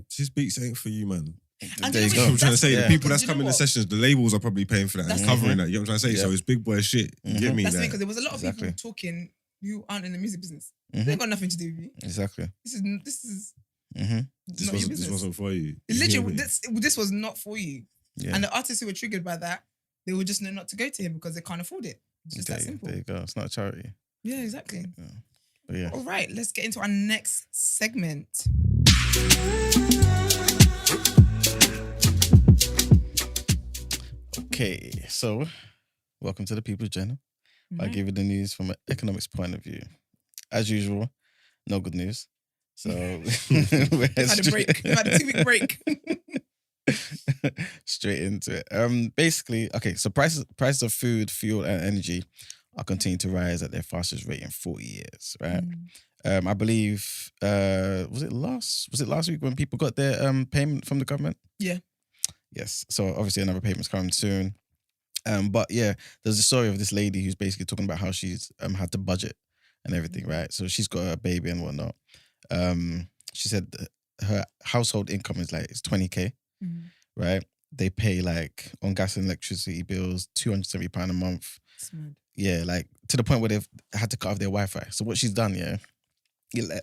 his beats ain't for you, man. And there you you know I'm go. trying to say Yeah. the people that's You know coming to what? sessions, the labels are probably paying for that That's and covering that. You know what I'm trying to say? Yeah. So it's big boy shit. You get me? That's Like, because there was a lot of Exactly. people talking who aren't in the music business. Mhm. They ain't got nothing to do with you. Exactly. This is this not your wasn't business. for you. It You hear literally, me? this was not for you. Yeah. And the artists who were triggered by that, they would just know not to go to him because they can't afford it. It's just that simple. There you go. It's not a charity. Yeah, exactly. But yeah. All right, let's get into our next segment. Okay, so welcome to the People's Journal. I give you the news from an economics point of view. As usual, no good news. So We've had a break. We've had a 2-week break. straight into it. Basically, okay, so prices of food, fuel, and energy are continuing to rise at their fastest rate in 40 years, right? I believe was it last week when people got their payment from the government? Yeah. Yes. So obviously another payment's coming soon. But yeah, there's a story of this lady who's basically talking about how she's had to budget and everything, right? So she's got a baby and whatnot. She said her household income is like 20K, right? They pay like on gas and electricity bills £270 a month. Yeah, like to the point where they've had to cut off their Wi-Fi. So what she's done,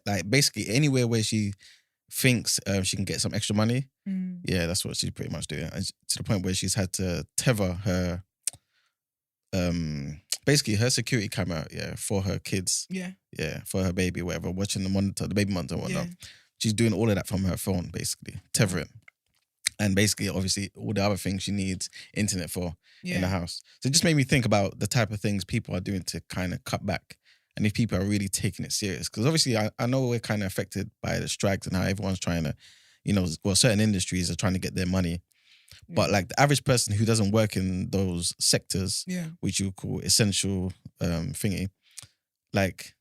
like basically anywhere where she thinks she can get some extra money. Mm. Yeah, that's what she's pretty much doing. And to the point where she's had to tether her, basically her security camera, for her kids. Yeah. Yeah, for her baby, whatever, watching the baby monitor and whatnot. Yeah. She's doing all of that from her phone, basically, tethering. And basically, obviously, all the other things she needs internet for in the house. So it just made me think about the type of things people are doing to kind of cut back. And if people are really taking it serious. Because obviously, I know we're kind of affected by the strikes and how everyone's trying to, certain industries are trying to get their money. Yeah. But like the average person who doesn't work in those sectors, which you call essential thingy, like,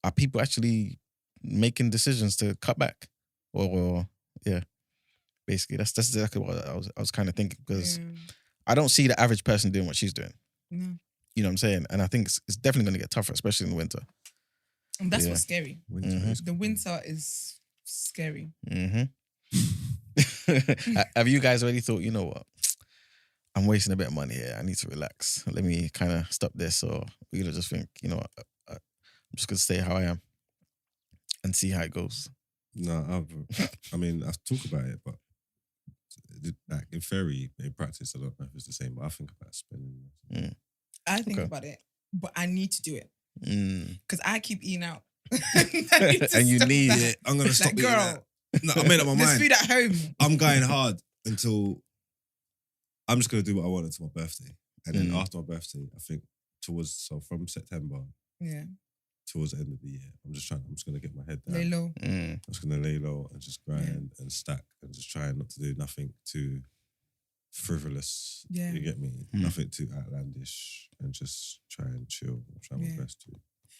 are people actually making decisions to cut back? Or basically, that's exactly what I was kind of thinking, because I don't see the average person doing what she's doing. No. You know what I'm saying? And I think it's definitely going to get tougher, especially in the winter. And that's what's scary. Winter is The winter is scary. Have you guys already thought, you know what? I'm wasting a bit of money here. I need to relax. Let me kind of stop this. Or you just think, you know what? I'm just going to stay how I am and see how it goes. No, I've talked about it, but like in theory, in practice, I don't know if it's the same, but I think about spending. I think about it, but I need to do it. Because I keep eating out. And you need it. I'm going to stop like, eating girl, that. No, I made up my there's mind. food at home. I'm going hard until I'm just going to do what I want until my birthday. And then after my birthday, I think from September towards the end of the year, I'm just going to get my head down. Lay low. I'm just going to lay low and just grind and stack and just try not to do nothing too frivolous. Yeah. You get me? Nothing too outlandish, and just try and chill. Try my best to.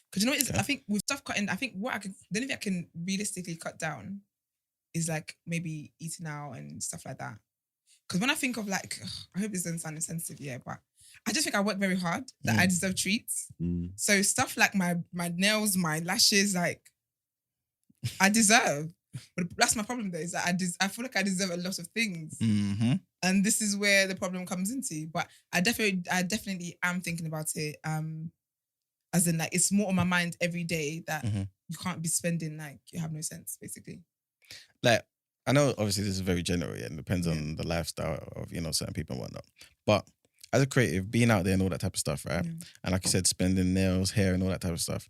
Because you know what it is? I think with stuff cutting, I think the only thing I can realistically cut down is like maybe eating out and stuff like that. Because when I think of like, I hope this doesn't sound insensitive, but I just think I work very hard, that I deserve treats. So stuff like my nails, my lashes, like I deserve. But that's my problem though, is that I feel like I deserve a lot of things. And this is where the problem comes into. But I definitely am thinking about it. As in, like, it's more on my mind every day that you can't be spending like you have no sense, basically. Like, I know obviously this is very general and depends on the lifestyle of, certain people and whatnot. But as a creative, being out there and all that type of stuff, right? And like you said, spending nails, hair and all that type of stuff.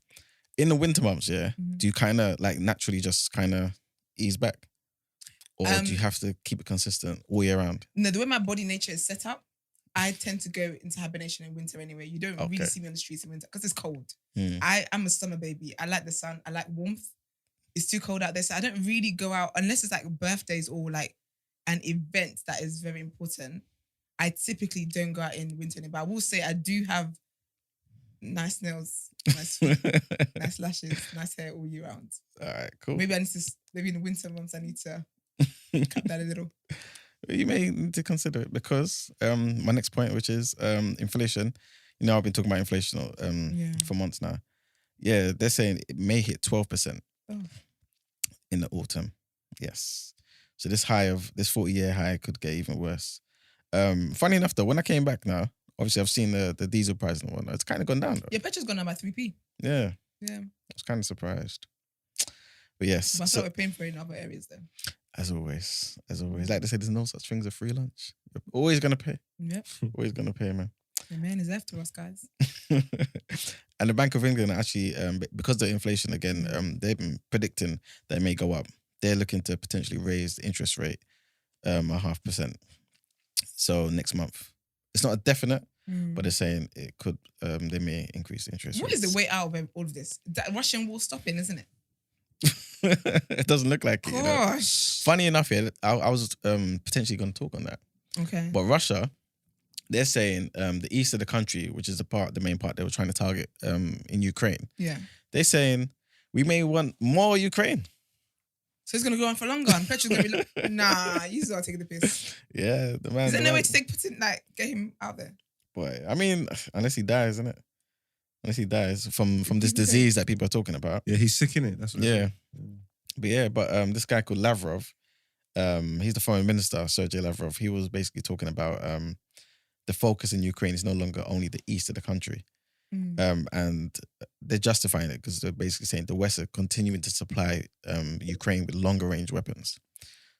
In the winter months, do you kind of like naturally just kind of ease back? Or do you have to keep it consistent all year round? No, the way my body nature is set up, I tend to go into hibernation in winter anyway. You don't really see me on the streets in winter because it's cold. I am a summer baby. I like the sun. I like warmth. It's too cold out there. So I don't really go out unless it's like birthdays or like an event that is very important. I typically don't go out in winter anymore. But I will say I do have nice nails, nice feet, nice lashes, nice hair all year round. All right, cool. Maybe in the winter months I need to cut that a little. You may need to consider it because my next point, which is inflation. I've been talking about inflation for months now. Yeah, they're saying it may hit 12% in the autumn. Yes. So this 40-year high could get even worse. Funny enough though, when I came back now, obviously I've seen the diesel price and whatnot. It's kind of gone down though. Yeah, petrol's gone down by 3p. Yeah. Yeah. I was kind of surprised. But yes. But I thought we're paying for it in other areas though. As always. Like they say, there's no such thing as a free lunch. You're always going to pay. Yep. Always going to pay, man. The man is after us, guys. And the Bank of England actually, because of the inflation again, they've been predicting that it may go up. They're looking to potentially raise the interest rate 0.5%. So next month. It's not a definite, but they're saying it could, they may increase the interest What rates. is the way out of all of this? That Russian war stopping, isn't it? It doesn't look like it. Gosh. Funny enough, I was potentially going to talk on that. Okay. But Russia, they're saying the east of the country, which is the main part they were trying to target in Ukraine. Yeah. They're saying we may want more Ukraine. So it's gonna go on for longer, and petrol's gonna be nah. You are taking the piss. Yeah, the man. Is there no way to get him out there? Boy, I mean, unless he dies, isn't it? Unless he dies from this disease that people are talking about. Yeah, he's sick in it. That's what. Yeah. But this guy called Lavrov, he's the foreign minister, Sergei Lavrov. He was basically talking about the focus in Ukraine is no longer only the east of the country. And they're justifying it because they're basically saying the West are continuing to supply Ukraine with longer range weapons.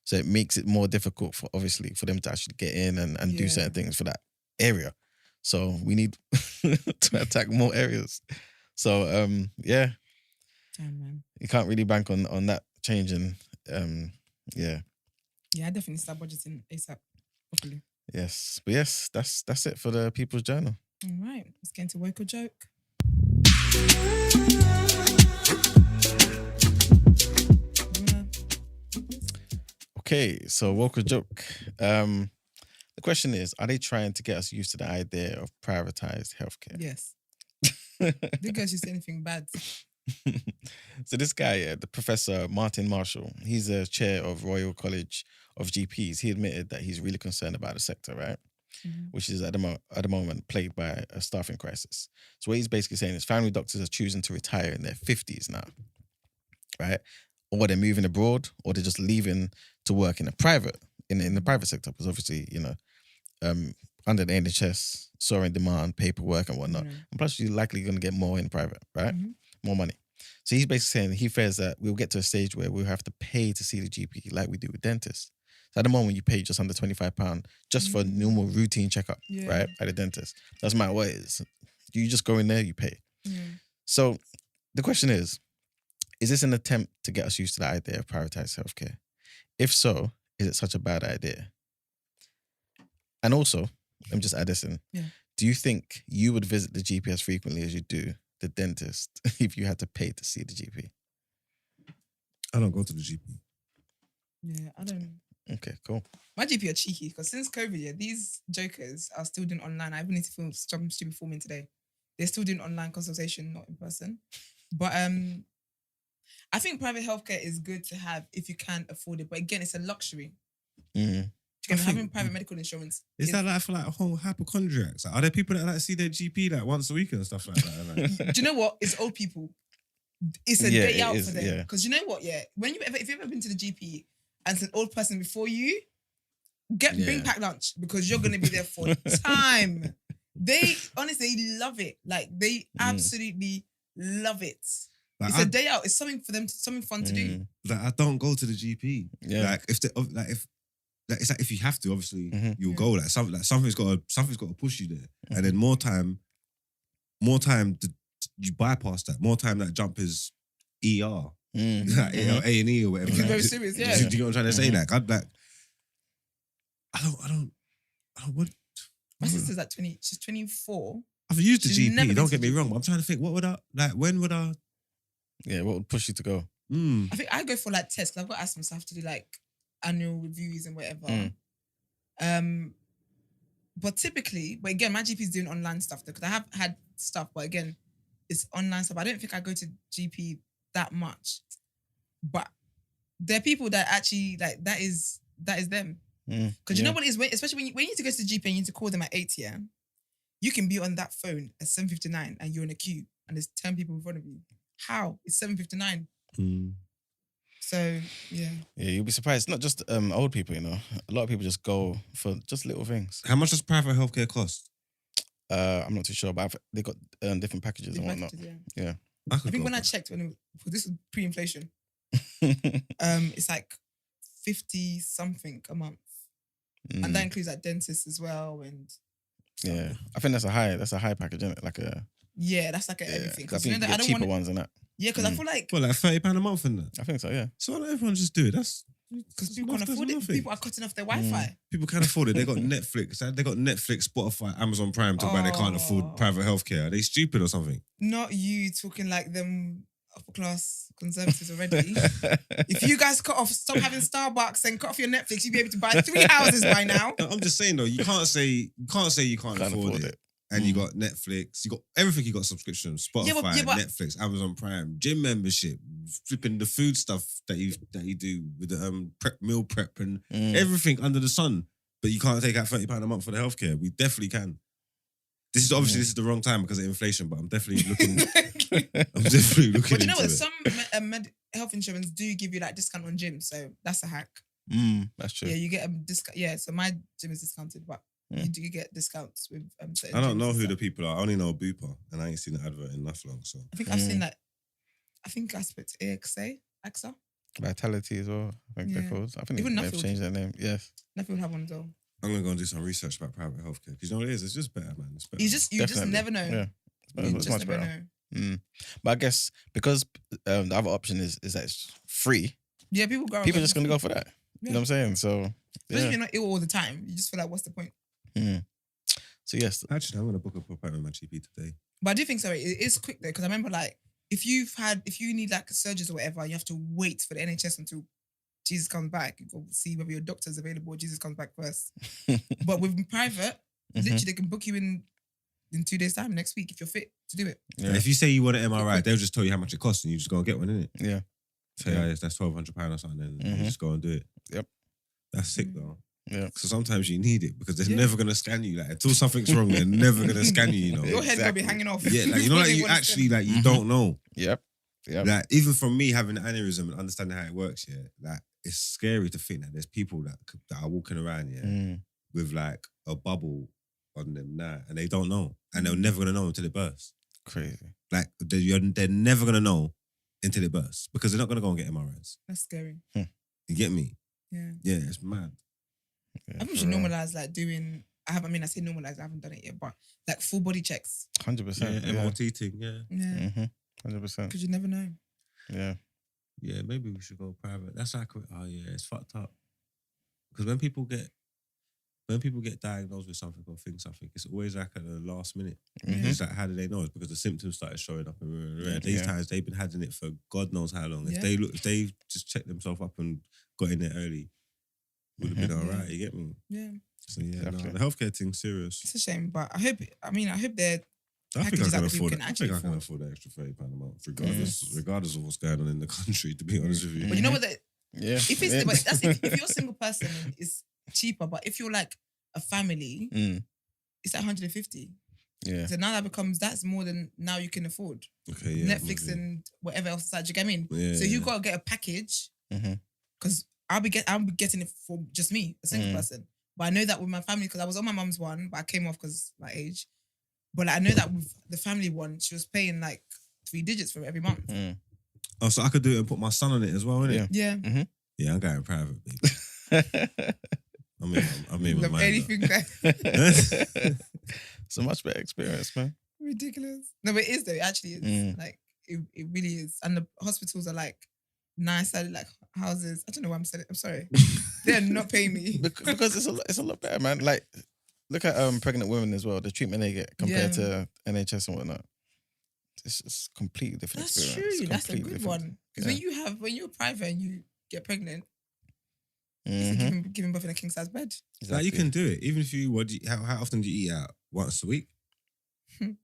So it makes it more difficult for them to actually get in and do certain things for that area. So we need to attack more areas. So yeah. Damn, man. You can't really bank on that changing. Yeah. Yeah, I definitely start budgeting ASAP. Hopefully. Yes. But yes, that's it for the People's Journal. All right. Let's get into Woke or Joke. Okay, so woke or joke. The question is, are they trying to get us used to the idea of privatized healthcare? Yes. The girl should say anything bad. So this guy, the Professor Martin Marshall, he's a chair of Royal College of GPs. He admitted that he's really concerned about the sector, right? Which is at the moment plagued by a staffing crisis. So what he's basically saying is family doctors are choosing to retire in their 50s now, right? Or they're moving abroad, or they're just leaving to work in the private sector, because obviously, under the NHS, soaring demand, paperwork and whatnot. And plus, you're likely going to get more in private, right? More money. So he's basically saying he fears that we'll get to a stage where we'll have to pay to see the GP like we do with dentists. So at the moment, you pay just under £25 just for a normal routine checkup, right? At the dentist. Doesn't matter what it is. You just go in there, you pay. So the question is this an attempt to get us used to the idea of privatized healthcare? If so, is it such a bad idea? And also, let me just add this in. Do you think you would visit the GP as frequently as you do the dentist if you had to pay to see the GP? I don't go to the GP. Yeah, I don't. Okay, cool. My GP are cheeky because since COVID, these jokers are still doing online. I even need to film some stupid filming today. They're still doing online consultation, not in person. But I think private healthcare is good to have if you can afford it. But again, it's a luxury. Having private medical insurance. Is that like for like whole hypochondriacs? Like, are there people that like see their GP like once a week and stuff like that? Do you know what? It's old people. It's a day out for them. Because you know what? Yeah, if you've ever been to the GP and it's an old person before you, bring packed lunch because you're gonna be there for time. They honestly love it. Like they absolutely love it. Like it's a day out. It's something for them. Something fun to do. Like I don't go to the GP. Yeah. It's like if you have to, obviously you'll go. Like something's got to push you there, and then more time. You bypass that. More time that jump is ER, like, A&E or whatever. It's very serious. Yeah. Do you know what I'm trying to say? Like I don't. What? My sister's like 20. She's 24. I've used the GP. Don't get me wrong, but I'm trying to think. What would I like? When would I? Yeah, what would push you to go? I think I go for like tests because I've got asthma, so I have to do like annual reviews and whatever. But typically, again, my GP is doing online stuff because I have had stuff, but again, it's online stuff. I don't think I go to GP that much. But there are people that actually like that is them. Because you know what it is, especially when you need to go to the GP and you need to call them at 8 a.m. You can be on that phone at 7:59 and you're in a queue and there's 10 people in front of you. How? It's 7:59. So yeah, you'll be surprised. It's not just old people, A lot of people just go for just little things. How much does private healthcare cost? I'm not too sure, but they got different packages and whatnot. Yeah. I think when I checked this was pre-inflation, it's like 50 something a month, and that includes like dentists as well and. Stuff. Yeah, I think that's a high package, isn't it? Like a that's like everything. Because I think you get cheaper ones and that. Yeah, because I feel like like £30 a month and that. I think so. Yeah. So why don't everyone just do it? That's because people can't afford it. People are cutting off their Wi-Fi. People can't afford it. They got Netflix. They got Netflix, Spotify, Amazon Prime to buy. They can't afford private healthcare. Are they stupid or something? Not you talking like them upper class conservatives already. If you guys stop having Starbucks and cut off your Netflix, you'd be able to buy 3 houses by now. I'm just saying though, you can't say you can't afford it. And you got Netflix, you got everything. You got subscriptions, Spotify, but Netflix, Amazon Prime, gym membership, flipping the food stuff that you do with the meal prep and everything under the sun. But you can't take out £30 a month for the healthcare. We definitely can. This is obviously this is the wrong time because of inflation, but I'm definitely looking. But you know what? Some health insurance do give you like discount on gym, so that's a hack. That's true. Yeah, you get a discount. Yeah, so my gym is discounted, but you do get discounts with certain I don't gyms know and who stuff. the people are. I only know Booper, and I ain't seen the advert in enough long. So I think I've seen that. I think I spoke to AXA. Vitality as well. I think they're Yeah. called. I think Even they may have Nuffield. changed their name. Yes. Nothing will have one as well. I'm gonna go and do some research about private healthcare because you know what it is. It's just better, man. It's better. You just Definitely. never know. Yeah. You It's just much never better. know. But I guess because the other option is that it's free, Yeah, people go. people are just going to go for that. Yeah. You know what I'm saying? So, Especially yeah. if you're not ill all the time, you just feel like, what's the point? So, yes. Actually, I'm gonna book a appointment with my GP today. But I do think so. It is quick though, because I remember like if you need like surgeries or whatever, you have to wait for the NHS until Jesus comes back. You go see whether your doctor's available or Jesus comes back first. But with private, literally they can book you in 2 days' time next week if you're fit to do it. Yeah. If you say you want an MRI, they'll just tell you how much it costs, and you just go and get one, innit? Yeah. Say, Yeah. that's £1,200 or something, and you just go and do it. Yep. That's sick though. Yeah. So sometimes you need it because they're Yeah. never gonna scan you. Like until something's wrong, they're never gonna scan you. You know. Your head gonna be Exactly. hanging off. Yeah, like you know, Before like they you wanna actually scan. like you don't know. Yep. Like even from me having an aneurysm and understanding how it works, yeah, like it's scary to think that there's people that are walking around, yeah, with like a bubble on them now, and they don't know, and they're never gonna know until it bursts. Crazy. Like they're never gonna know until it bursts because they're not gonna go and get MRIs. That's scary. You get me? Yeah. Yeah, it's mad. I think we should normalize like doing. I say normalize. I haven't done it yet, but like full body checks. 100%. Yeah, MRT thing. Yeah, Yeah, 100%. because you never know. Yeah. yeah. Maybe we should go private. That's like, oh yeah, it's fucked up. Because when people get diagnosed with something or think something, it's always like at the last minute. It's like, how do they know? It's because the symptoms started showing up. And these times they've been having it for God knows how long. Yeah. If they just checked themselves up and got in there early, would have been all right. You get me? Yeah, So yeah, no, Definitely. the healthcare thing's serious. it's a shame, but I hope they're I think I packages can that people afford can it. I actually think I can afford. afford the extra £30 a month, regardless of what's going on in the country. To be honest with you, But you know what? Yeah. If it's but that's if you're a single person, it's cheaper. But if you're like a family, it's like 150. Yeah. So now that's more than now you can afford. okay, yeah, Netflix maybe. and whatever else aside. Do you get what I mean? Yeah, So you yeah. gotta get a package Mhm. because I'll be getting it for just me, a single person. But I know that with my family, because I was on my mum's one, but I came off because my age. But like, I know that with the family one, she was paying like 3 digits for it every month. Oh, so I could do it and put my son on it as well, innit? Yeah. Yeah. Yeah, I'm going private, baby. I'm in my Love mind. anything that It's a much better experience, man. ridiculous. No, but it is though. It actually is. Like it really is. And the hospitals are like nice, like houses. I don't know why I'm saying it. I'm sorry. They're not paying me. Because it's a lot better, man. Like, look at pregnant women as well. The treatment they get compared to NHS and whatnot. It's just completely different That's experience. true. That's a Completely good different. one. Because when you're private and you get pregnant, it's like giving birth in a king size bed. Like you can do it, even if you. How often do you eat out? Once a week?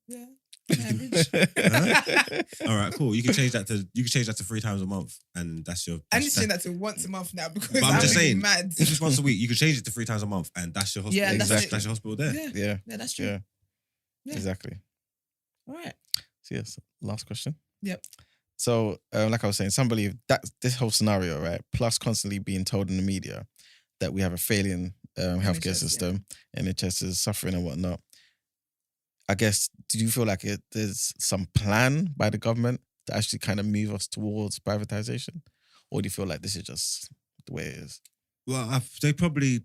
Yeah. Average. All right, cool. You can change that to 3 times a month, and that's your. I need to change that to once a month now because But I'm just saying, mad. if it's once a week, you can change it to 3 times a month, and that's your hospital. Yeah, that's that's, it. that's your hospital there. Yeah. Yeah. Yeah, that's true. Yeah. Yeah. Exactly. All right. So yes, last question. Yep. So, like I was saying, some believe that this whole scenario, right, plus constantly being told in the media that we have a failing healthcare NHS, system, NHS is suffering and whatnot. I guess, do you feel like there's some plan by the government to actually kind of move us towards privatization? Or do you feel like this is just the way it is? Well, they probably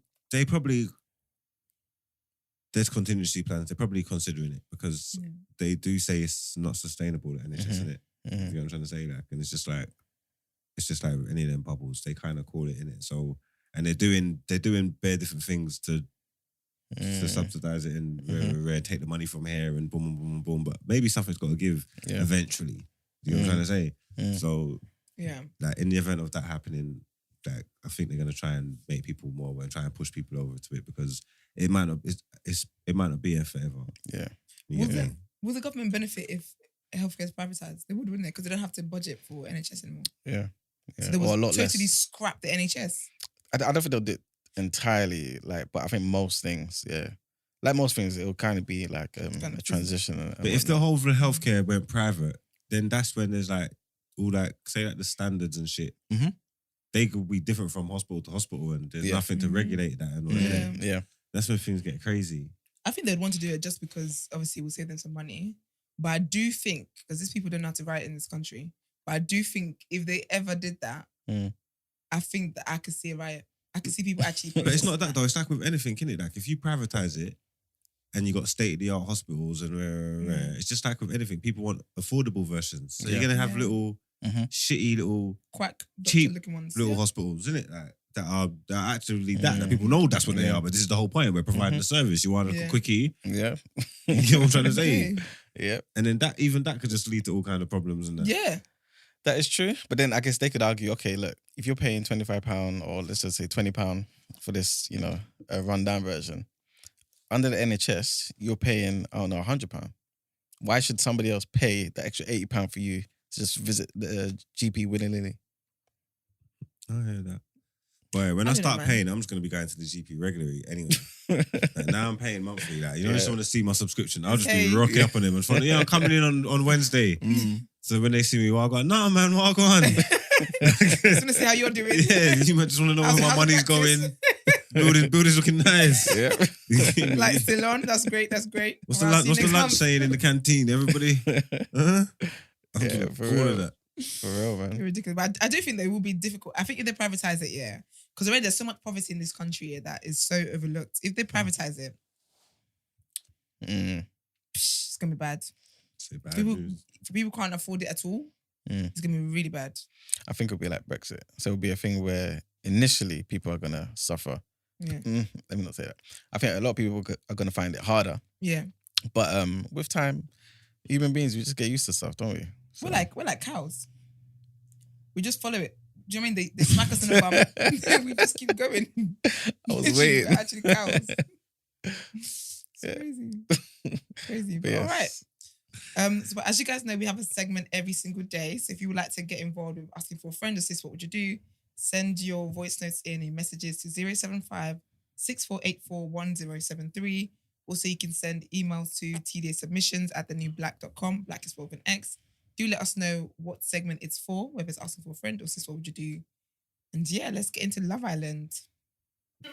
there's contingency plans. They're probably considering it because they do say it's not sustainable, the NHS, isn't it? You know what I'm trying to say? Like, and it's just like any of them bubbles. They kind of call it in it. So, and they're doing bare different things to subsidize it and take the money from here and boom, boom, boom, boom. But maybe something's got to give eventually. You know what I'm trying to say? So, yeah, like in the event of that happening, like I think they're gonna try and make people more aware and try and push people over to it because it might not be here forever. Yeah. You get me? Will the government benefit if healthcare is privatized? They would, wouldn't they? Because they don't have to budget for NHS anymore. Yeah. So they Or a would lot totally less. scrap the NHS. I don't think they'll do it entirely, but I think most things, like most things, it'll kind of be like a transition. And But if the whole of the healthcare went private, then that's when there's like all like say like the standards and shit. They could be different from hospital to hospital, and there's nothing to regulate that and all that. Yeah. That's when things get crazy. I think they'd want to do it just because obviously it will save them some money. But I do think, because these people don't know how to write in this country, but I do think if they ever did that, I think that I could see a riot. I could see people actually. But it's not that though. It's like with anything, innit? Like if you privatize it and you got state-of-the-art hospitals and it's just like with anything. People want affordable versions. So you're gonna have little shitty little quack cheap looking ones, little hospitals, innit? Like that are actually that people know that's what they are. But this is the whole point. We're providing a service. You want a quickie. Yeah. You get what I'm trying to say? Yeah. And then that could just lead to all kind of problems and that. Yeah. That is true. But then I guess they could argue, okay, look, if you're paying £25 or let's just say £20 for this, a rundown version, under the NHS, you're paying, I don't know, £100. Why should somebody else pay the extra £80 for you to just visit the GP willy-nilly? I hear that. Boy, when I start paying, I'm just going to be going to the GP regularly anyway. Like, now I'm paying monthly. Like, I just want to see my subscription. I'll just be rocking up on him. I'm coming in on Wednesday. So when they see me, I go, nah, man, what go on? Just want to see how you're doing. Yeah, you might just want to know where my money's going. Building's looking nice. Yeah. Like still on. That's great. What's the lunch saying in the canteen? Everybody? For real. That. For real, man. Ridiculous. But I do think they will be difficult. I think if they privatize it, because already there's so much poverty in this country that is so overlooked. If they privatize it, it's gonna be bad. People can't afford it at all. It's gonna be really bad. I think it'll be like Brexit. So it'll be a thing where initially people are gonna suffer. Yeah. Let me not say that. I think a lot of people are gonna find it harder. Yeah. But with time, human beings, we just get used to stuff, don't we? So. We're like cows. We just follow it. Do you know what I mean? They smack us in the bum. We just keep going. I was waiting. We're actually cows. It's crazy. But yes. All right. So as you guys know, we have a segment every single day. So if you would like to get involved with asking for a friend or sis, what would you do? Send your voice notes in your messages to 075 6484 1073. Also, you can send emails to tdsubmissions@thenewblack.com. Black is spelled with an X. Do let us know what segment it's for, whether it's asking for a friend or sis, what would you do? And yeah, let's get into Love Island. We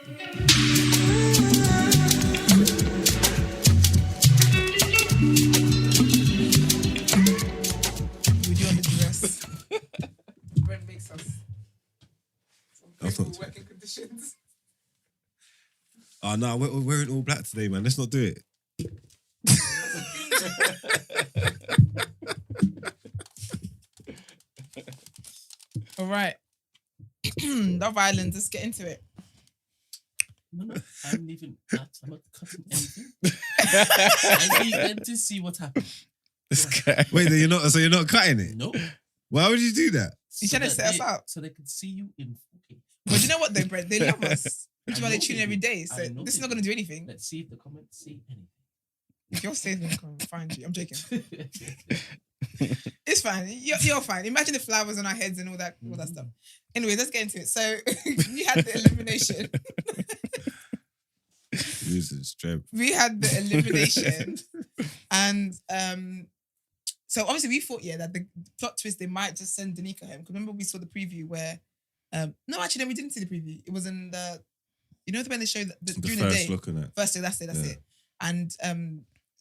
do on the dress. Brent makes us some working conditions. Oh no, we're wearing all black today, man. Let's not do it. All right. Love Island, let's get into it. No, I'm leaving that. I'm not cutting anything. I need them to see what happens. This guy. Wait, so you're not cutting it? No. Why would you do that? You trying to set us up. So they can see you in 4K. But you know what though, Brent? They love us. Which is why they tune in every day. So this is not going to do anything. Let's see if the comments see anything. If you're safe, then come find you. I'm joking. It's fine. You're fine. Imagine the flowers on our heads and all that stuff. Anyway, let's get into it. So we had the elimination. Using strength. We had the elimination. And so obviously we thought, that the plot twist, they might just send Danica home. Because remember we saw the preview where no, actually, no, we didn't see the preview. It was in the, when they showed during the day. Look at it. First day, that's it. And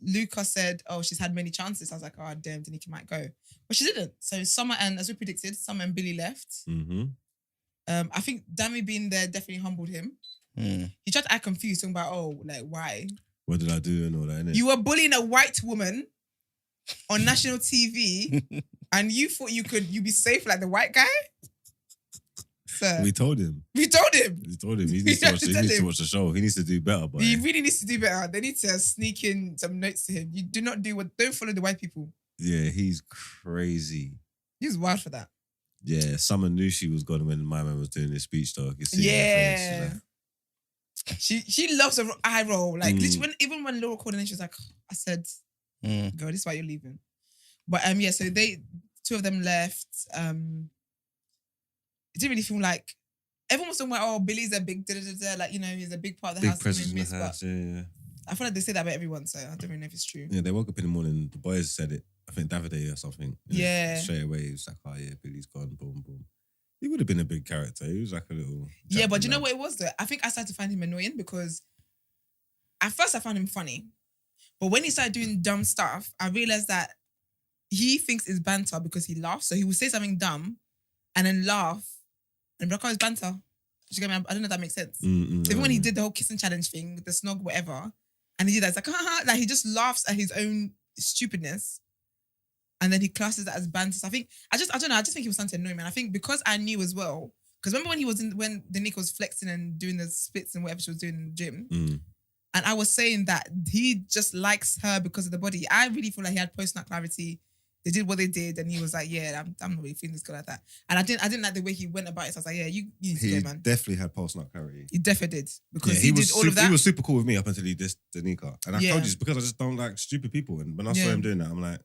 Luca said, oh, she's had many chances. I was like, oh, damn, Danica might go. But she didn't. So Summer and, as we predicted, Summer and Billy left. Mm-hmm. I think Dami being there definitely humbled him. He tried to act confused, talking about, why? What did I do and all that, innit? You were bullying a white woman on national TV and you thought you'd be safe like the white guy? Sir. We told him. We told him. He needs to watch the show. He needs to do better, boy. He really needs to do better. They need to sneak in some notes to him. You do not don't follow the white people. Yeah, he's crazy. He was wild for that. Yeah, Summer knew she was gone when my man was doing his speech, though. You see her face, she loves an eye roll. Like literally even when Laura called in, she was like, I said, girl, this is why you're leaving. But so two of them left. It didn't really feel like everyone was talking about, Billy's a big like, he's a big part of the house. Big presence in the house, yeah. I feel like they say that about everyone, so I don't really know if it's true. Yeah, they woke up in the morning, the boys said it. I think Davide or something. Yeah. Straight away, he was like, oh yeah, Billy's gone, boom, boom. He would have been a big character. He was like a little... Yeah, but do you know what it was though? I think I started to find him annoying because at first I found him funny. But when he started doing dumb stuff, I realized that he thinks it's banter because he laughs. So he would say something dumb and then laugh and be like, oh, it's banter. Do you get me? I don't know if that makes sense. So even when he did the whole kissing challenge thing, the snog, whatever, and he did that, it's like, haha, like he just laughs at his own stupidness. And then he classes that as banter. So I don't know, I just think he was something annoying, man. I think because I knew as well, because remember when Danica was flexing and doing the splits and whatever she was doing in the gym, and I was saying that he just likes her because of the body. I really feel like he had post-nut clarity. They did what they did, and he was like, "Yeah, I'm not really feeling this girl like that." And I didn't like the way he went about it. So I was like, "Yeah, you need to go, man." He definitely had post-nut clarity. He definitely did because he did all of that. He was super cool with me up until he dissed Danica, and I Yeah. told you it's because I just don't like stupid people. And when I saw him doing that, I'm like,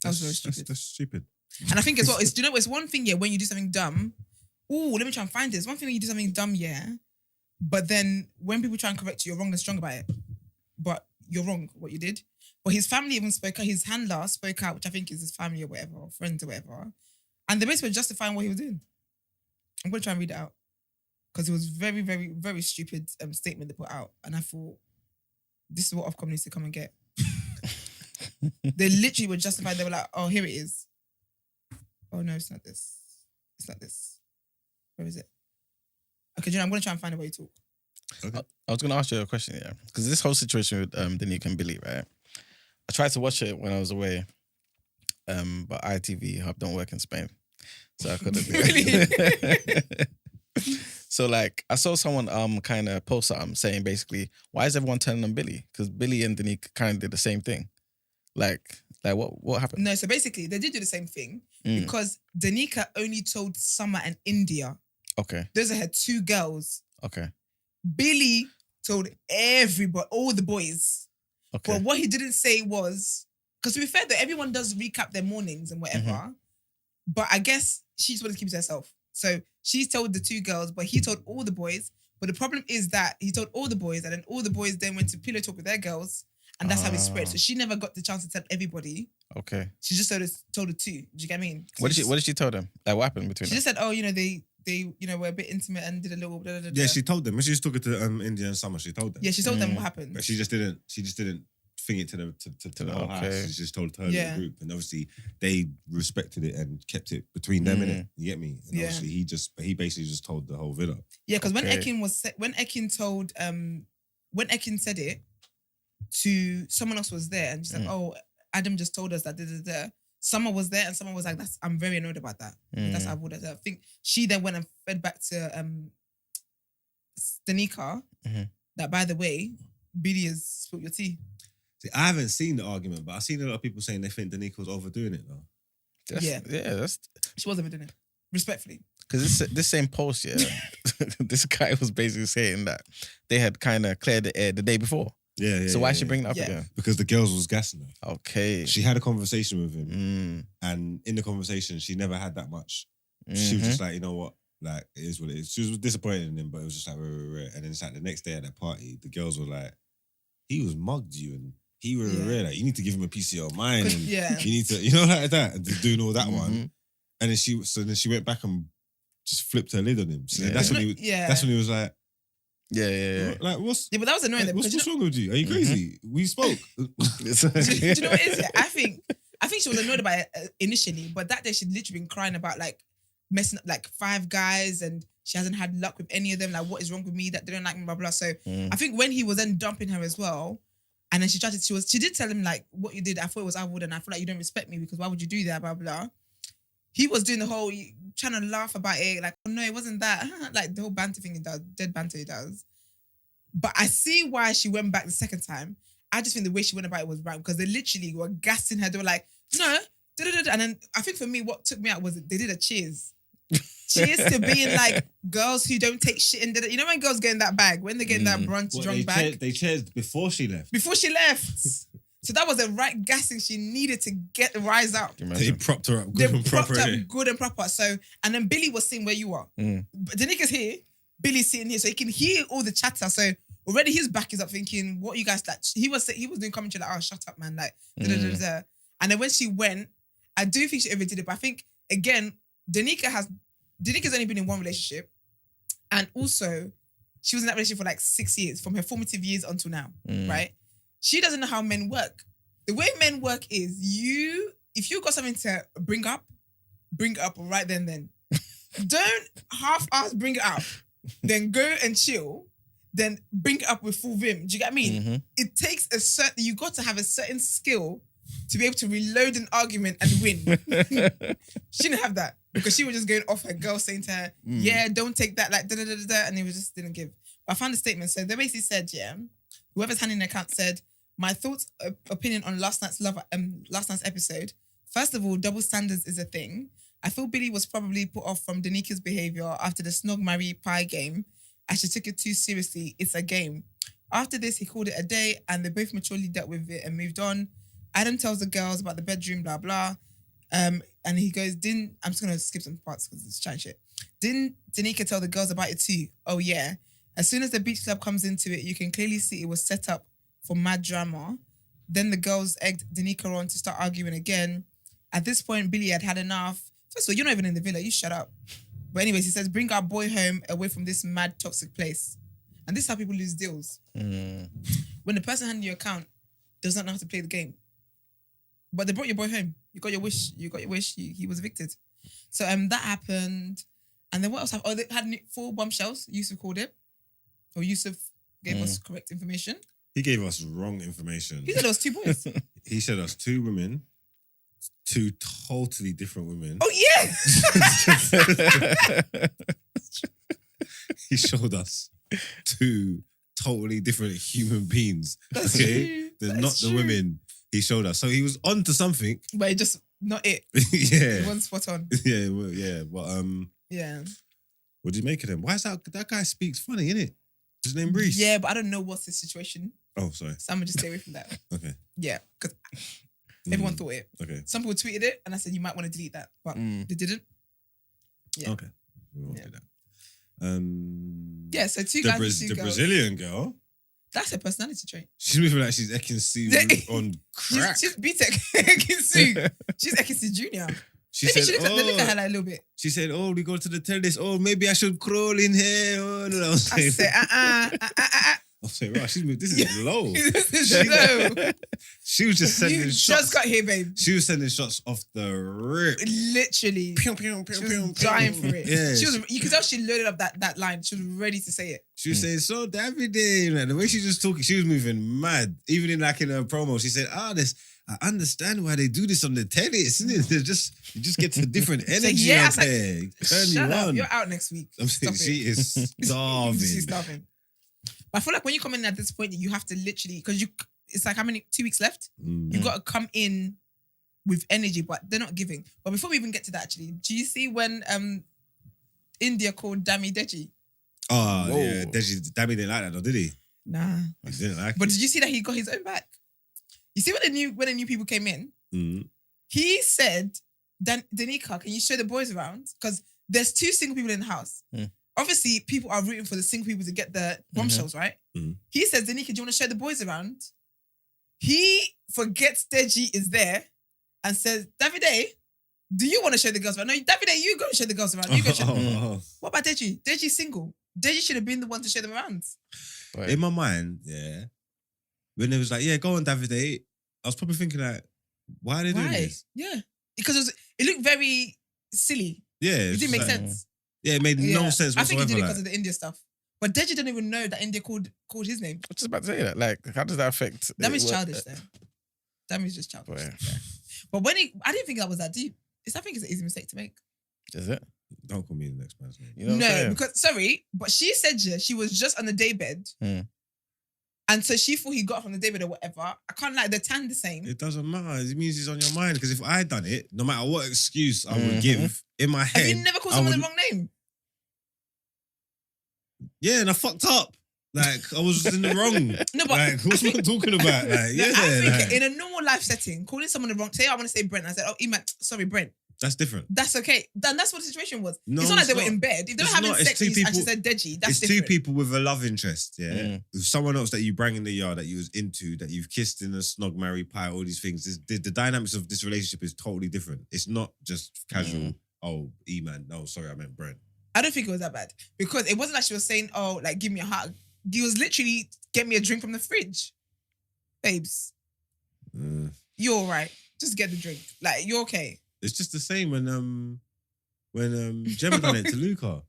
That was very stupid. That's stupid. And I think as well, it's one thing, yeah, when you do something dumb. Oh, let me try and find this. One thing when you do something dumb, yeah, but then when people try and correct you, you're wrong and strong about it. But you're wrong what you did. But his family even spoke out. His handler spoke out, which I think is his family or whatever, or friends or whatever. And they basically were justifying what he was doing. I'm going to try and read it out. Because it was very, very, very stupid statement they put out. And I thought, this is what Ofcom needs to come and get. They literally were justified. They were like, oh, here it is. Oh, no, it's not this. It's not this. Where is it? Okay, Jenna, I'm going to try and find a way to talk. Okay. I was going to ask you a question, yeah. Because this whole situation with Danica and Billy, right? I tried to watch it when I was away, but ITV Hub don't work in Spain. So I couldn't. Really? So like, I saw someone kind of post something saying basically, why is everyone turning on Billy? Because Billy and Danica kind of did the same thing. Like what happened? No, so basically, they did do the same thing because Danica only told Summer and India. Okay. Those are her two girls. Okay. Billy told everybody, all the boys. Okay. But what he didn't say was, because to be fair though, everyone does recap their mornings and whatever. But I guess she just wanted to keep it to herself. So she told the two girls, but he told all the boys. But the problem is that he told all the boys, and then all the boys then went to pillow talk with their girls, and that's how it spread. So she never got the chance to tell everybody. Okay. She just told the two. Do you get what I mean? So What did she tell them? Like what happened between She them? just said, oh, they were a bit intimate and did a little. Blah, blah, blah, Yeah, blah. she told them. When she was talking to India and Summer, she told them. Yeah, she told them what happened. But she just didn't thing it to the whole house. Okay. She just told her Yeah. little group, and obviously they respected it and kept it between them, innit? You get me? And Yeah. obviously he basically just told the whole villa. Yeah, because Okay. when Ekin said it to someone else was there, and she's like, oh, Adam just told us that. Summer was there, and someone was like, I'm very annoyed about that. That's how I would have. I think she then went and fed back to Danica that, by the way, Billy has spilled your tea. See, I haven't seen the argument, but I've seen a lot of people saying they think Danica was overdoing it though. That's She wasn't even doing it. Respectfully. because this same post, yeah, this guy was basically saying that they had kind of cleared the air the day before. Yeah. So why she bring it up Yeah. again? Because the girls was gassing her. Okay. She had a conversation with him, and in the conversation, she never had that much. She was just like, you know what, like it is what it is. She was disappointed in him, but it was just like, rah. And then it's like the next day at that party, the girls were like, he was mugged you, and he like, you need to give him a piece of your mind, and you need to, you know, like that, and just doing all that one. And then she went back and just flipped her lid on him. So that's when he was like, Yeah. like what's Yeah, but that was annoying. like, what's wrong with you? Are you crazy? We spoke. Do you know what it is? Yeah, I think she was annoyed about it initially, but that day she'd literally been crying about like messing up like 5 guys, and she hasn't had luck with any of them. Like, what is wrong with me that they don't like me, blah blah. So I think when he was then dumping her as well, and then she did tell him like, what you did, I thought it was Avud, and I feel like you don't respect me because why would you do that, blah blah. He was doing the whole trying to laugh about it, like, oh no, it wasn't that. Like the whole banter thing he does, dead banter he does. But I see why she went back the second time. I just think the way she went about it was right, because they literally were gassing her. They were like, no, da-da-da-da. And then I think for me, what took me out was they did a cheers. Cheers to being like girls who don't take shit and you know when girls get in that bag, when they get in that brunch drunk bag. They cheered before she left. Before she left. So that was the right gassing she needed to rise up. They propped her up They good and propped proper. up good and proper. So, and then Billy was sitting where you are. But Danica's here, Billy's sitting here, so he can hear all the chatter. So already his back is up thinking, what you guys like? He was doing commentary like, oh, shut up, man. Like, da-da-da-da. And then when she went, I do think she overdid it. But I think, again, Danica's only been in one relationship. And also, she was in that relationship for like 6 years, from her formative years until now, right? She doesn't know how men work. The way men work is if you got something to bring up right then. Don't half-ass bring it up, then go and chill, then bring it up with full vim. Do you get what I mean? It takes you got to have a certain skill to be able to reload an argument and win. She didn't have that because she was just going off her girl saying to her, yeah, don't take that, like da-da-da-da-da, and it was just didn't give. But I found the statement. So they basically said, whoever's handling the account said, my thoughts, opinion on last night's episode. First of all, double standards is a thing. I feel Billy was probably put off from Danika's behaviour after the snog, marry, pie game, as she took it too seriously. It's a game. After this, he called it a day and they both maturely dealt with it and moved on. Adam tells the girls about the bedroom, blah, blah. And he goes, I'm just going to skip some parts because it's chatting shit. Didn't Danica tell the girls about it too? Oh, yeah. As soon as the beach club comes into it, you can clearly see it was set up for mad drama. Then the girls egged Danica on to start arguing again. At this point, Billy had had enough. First of all, you're not even in the villa. You shut up. But anyways, he says, bring our boy home away from this mad toxic place. And this is how people lose deals. When the person handing your account does not know how to play the game. But they brought your boy home. You got your wish. He was evicted. So that happened. And then what else happened? Oh, they had 4 bombshells. Yusuf called it. Or Yusuf gave us correct information. He gave us wrong information. He said there was 2 boys. He said us 2 women, 2 totally different women. Oh, yeah! He showed us 2 totally different human beings. That's true. They're That not is the true. women he showed us. So he was on to something. But it just not it. Yeah. It wasn't spot on. Yeah, well, yeah. But Yeah. what do you make of him? Why is that guy speaks funny, innit? His name Reese. Yeah, but I don't know what's his situation. Oh, sorry. So I'm going to just stay away from that. Okay. Yeah, because everyone thought it. Okay. Some people tweeted it and I said, you might want to delete that. But they didn't. Yeah. Okay. We won't Yeah. do that. Yeah, so 2 the guys and 2 the girls. Brazilian girl. That's a personality trait. She's moving like she's Ekin on crack. She's BTEC Ekin-Su. She's Ekin-Su Junior. She Maybe said, she looks at her like a little bit. She said, "Oh, we go to the terrace. Oh, maybe I should crawl in here." Oh, no, I was I saying, said, I was saying, right, she's moved. This is low. This is low. She was just sending You shots. just got here, babe. She was sending shots off the rip. Literally. Pew, pew, pew, She pew, was pew. dying for it. Yeah. You could tell she loaded up that line. She was ready to say it. She was saying, "So Davide," like, the way she was talking, she was moving mad. Even in her promo, she said, I understand why they do this on the terrace, isn't it? You just get a different energy yeah, I out was like, there. Turn Shut you up. on. You're out next week. I'm saying Stop she it. is starving. She's starving. But I feel like when you come in at this point, you have to literally, because it's like how many 2 weeks left? You've got to come in with energy, but they're not giving. But before we even get to that, actually, do you see when India called Dami Deji? Oh, Whoa. yeah. Dammy didn't like that though, did he? Nah. He didn't like But it. did you see that he got his own back? You see when the new people came in, Mm. he said, Danica, can you show the boys around? Because there's 2 single people in the house. Obviously, people are rooting for the single people to get the bombshells, right? He says, Danica, do you want to show the boys around? He forgets Deji is there and says, Davide, do you want to show the girls around? No, Davide, you go and show the girls around. You go show them. Oh. What about Deji? Deji's single. Deji should have been the one to show them around. Right. In my mind, yeah, when it was like, yeah, go on, Davide, I was probably thinking like, why are they doing Why? this? Yeah. Because it looked very silly. Yeah, It it's didn't make just like- sense. Yeah, it made no sense I think whatsoever. he did it like. because of the India stuff. But Deji didn't even know that India called his name. I was just about to say that. Like, how does that affect? That means what- childish there. That means just childish. Right. Yeah. But I didn't think that was that deep. I think it's an easy mistake to make. Is it? Don't call me the next man's name. You know what I'm No, saying? because, sorry, but she said she was just on the daybed. And so she thought he got from the daybed or whatever. I can't lie, they're tanned the same. It doesn't matter. It means it's on your mind. Because if I had done it, no matter what excuse I would give in my head, Have you never called I someone would- the wrong name? Yeah, and I fucked up. Like I was in the wrong. No, but like what's what I'm talking about? Like, No, yeah, I think like, in a normal life setting, calling someone the wrong, say I want to say Brent. I said, oh, Iman, sorry, Brent. that's different. That's okay. Then that's what the situation was. No, it's not like it's they were not. in bed. If they were It's having not. It's sex two and she people- said Deji, that's It's different. 2 people with a love interest, yeah. Mm. With someone else that you bring in the yard that you was into, that you've kissed in a snog, marry, pie, all these things. The dynamics of this relationship is totally different. It's not just casual. Oh, E-man. No, sorry, I meant Brent. I don't think it was that bad because it wasn't like she was saying, "Oh, like give me a hug." He was literally get me a drink from the fridge, babes. You're all right. Just get the drink. Like you're okay. It's just the same when Gemma done it to Luca,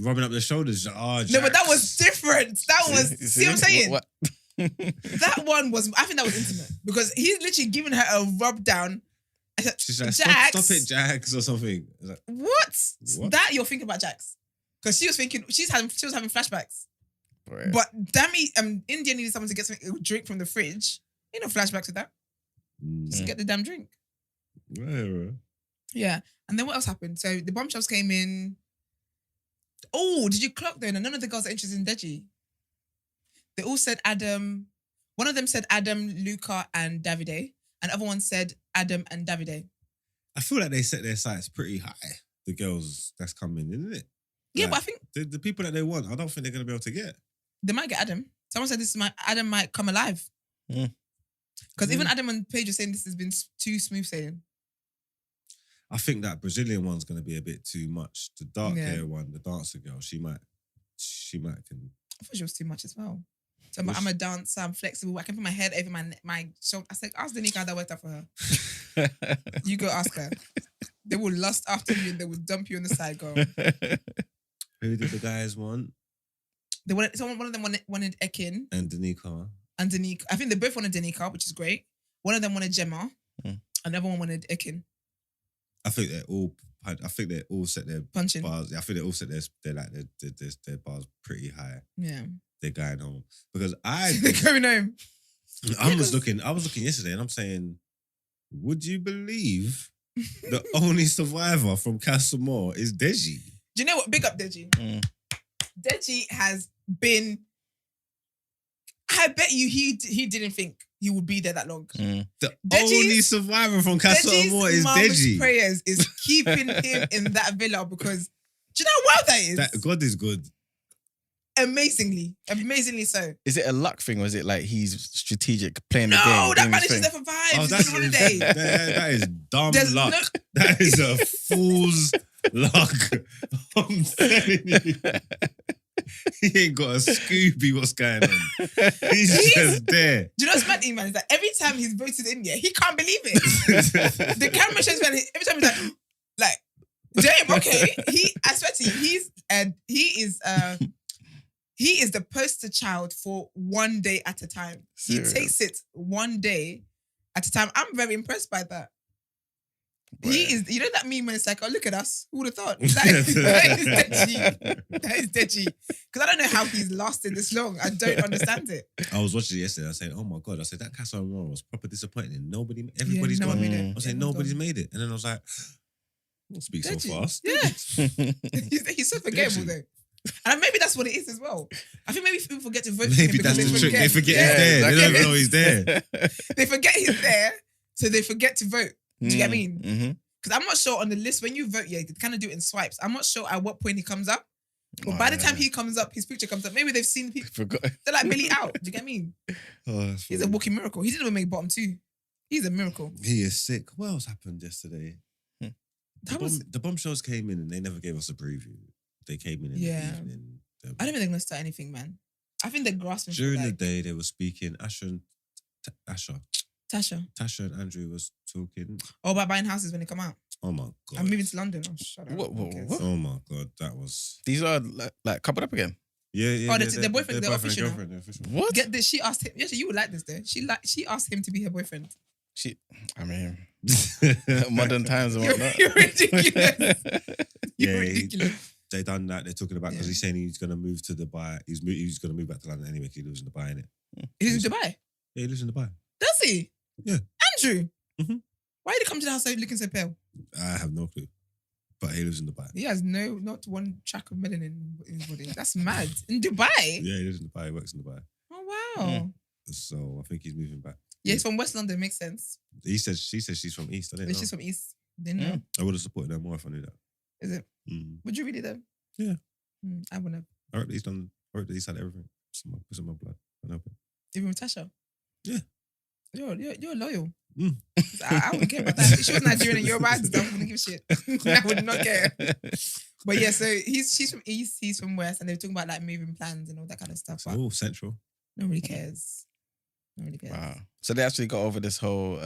rubbing up their shoulders. Oh, No, but that was different. That was see what I'm saying. What? That one was. I think that was intimate because he's literally giving her a rub down. I said, She's like, Jax, stop it, Jax, or something. I was like, What? That you're thinking about Jax? Because she was thinking she was having flashbacks. Right. But damn it, India needed someone to get a drink from the fridge. Ain't no flashbacks with that. Just get the damn drink. Right. Yeah. And then what else happened? So the bombshells came in. Oh, did you clock though? None of the girls are interested in Deji. They all said Adam. One of them said Adam, Luca, and Davide. And the other one said Adam and Davide. I feel like they set their sights pretty high. The girls that's coming, isn't it? Yeah, Like, but I think the people that they want, I don't think they're gonna be able to get. they might get Adam. Someone said Adam might come alive. Because even Adam and Paige are saying this has been too smooth sailing. I think that Brazilian one's gonna be a bit too much. The dark Yeah. hair one, the dancer girl, she might can. I thought she was too much as well. So I'm a dancer, I'm flexible, I can put my head over my shoulder. I said, ask Danica how that worked out for her. You go ask her. They will lust after you and they will dump you on the side, girl. Who did the guys want? They wanted one of them wanted Ekin And Danica. and Danica. I think they both wanted Danica, which is great. One of them wanted Gemma, and the other one wanted Ekin. I think they all set their Punching. bars. I think they all set their bars pretty high. Yeah. They're going home because They're going home. I was looking yesterday and I'm saying, would you believe the only survivor from Castlemore is Deji? Do you know what? Big up Deji. Deji has been. I bet you he didn't think he would be there that long. The Deji's- only survivor from Castlemore is mum's Deji. prayers is keeping him in that villa because do you know how wild that is? That God is good. Amazingly so. Is it a luck thing or is it like he's strategic playing the game? No, that doing man his is just thing? there for vibes. Oh, He's that's on holiday. that is dumb There's luck. no- That is a fool's luck. I'm telling you. He ain't got a Scooby. What's going on? He's just there. Do you know what's mad, man? Is that every time he's voted in, yeah, he can't believe it. The camera shows me every time he's like, damn, okay. I swear to you, he is the poster child for one day at a time. Serious? He takes it one day at a time. I'm very impressed by that. He is, you know that meme when it's like, oh, look at us. Who would have thought? That is Deji. That is Deji. Because I don't know how he's lasted this long. I don't understand it. I was watching it yesterday. I was saying, oh my God. I said, that Castlemore was proper disappointing. Everybody's no gone. one made it. I was saying, Everyone's nobody's gone. made it. And then I was like, don't speak so Deji. fast. Yeah. He's so forgettable Deji. though. And maybe that's what it is as well. I think maybe people forget to vote for him Maybe because that's the trick. forget. They forget Yeah. he's there. They don't exactly. even know he's there. They forget he's there, so they forget to vote. Do you get what I mean? Mm-hmm. Because I'm not sure on the list when you vote, yeah, you kind of do it in swipes. I'm not sure at what point he comes up. But by the time he comes up, his picture comes up. Maybe they've seen people. Forgot. They're like Billy out. Do you get what I mean? Oh, that's He's a funny. walking miracle. He didn't even make bottom two. He's a miracle. He is sick. What else happened yesterday? That was. The bombshells came in and they never gave us a preview. They came in Yeah. the evening. I don't think they're gonna start anything, man. I think they're grasping for During the like, day, they were speaking. Tasha Tasha. and Andrew was talking. Oh, about buying houses when they come out. Oh my God. I'm moving to London. Oh, shut up. What? Who cares? What? Oh my God. That was. These are like coupled up again. Yeah. Oh, they're boyfriend, they're and official now. girlfriend, they're official. What? Get this. She asked him. Actually, you would like this though. She asked him to be her boyfriend. I mean, modern times and whatnot. You're ridiculous. You're Yeah, ridiculous. They done that. They're talking about because Yeah. he's saying he's going to move to Dubai. He's going to move back to London anyway because he lives in Dubai, innit? He lives in Dubai. Yeah, he lives in Dubai. Does he? Yeah. Andrew. Mhm. Why did he come to the house looking so pale? I have no clue. But he lives in Dubai. He has not one track of melanin in his body. That's mad. In Dubai? Yeah, he lives in Dubai. He works in Dubai. Oh, wow. Mm. So I think he's moving back. Yeah, he's from West London. Makes sense. She says she's from East. I didn't know. She's from East. Didn't know. I would have supported her more if I knew that. Is it? Mm. Would you really though? Yeah. I wouldn't have. I read that he's had everything. It's in my blood. I know it. Even with Tasha? Yeah. You're loyal. Mm. I wouldn't care about that. If she was Nigerian and you're bad, I wouldn't give a shit. I would not care. But yeah, so she's from East, he's from West, and they were talking about like moving plans and all that kind of stuff. But Oh, Central. nobody cares. Nobody cares. Wow. So they actually got over this whole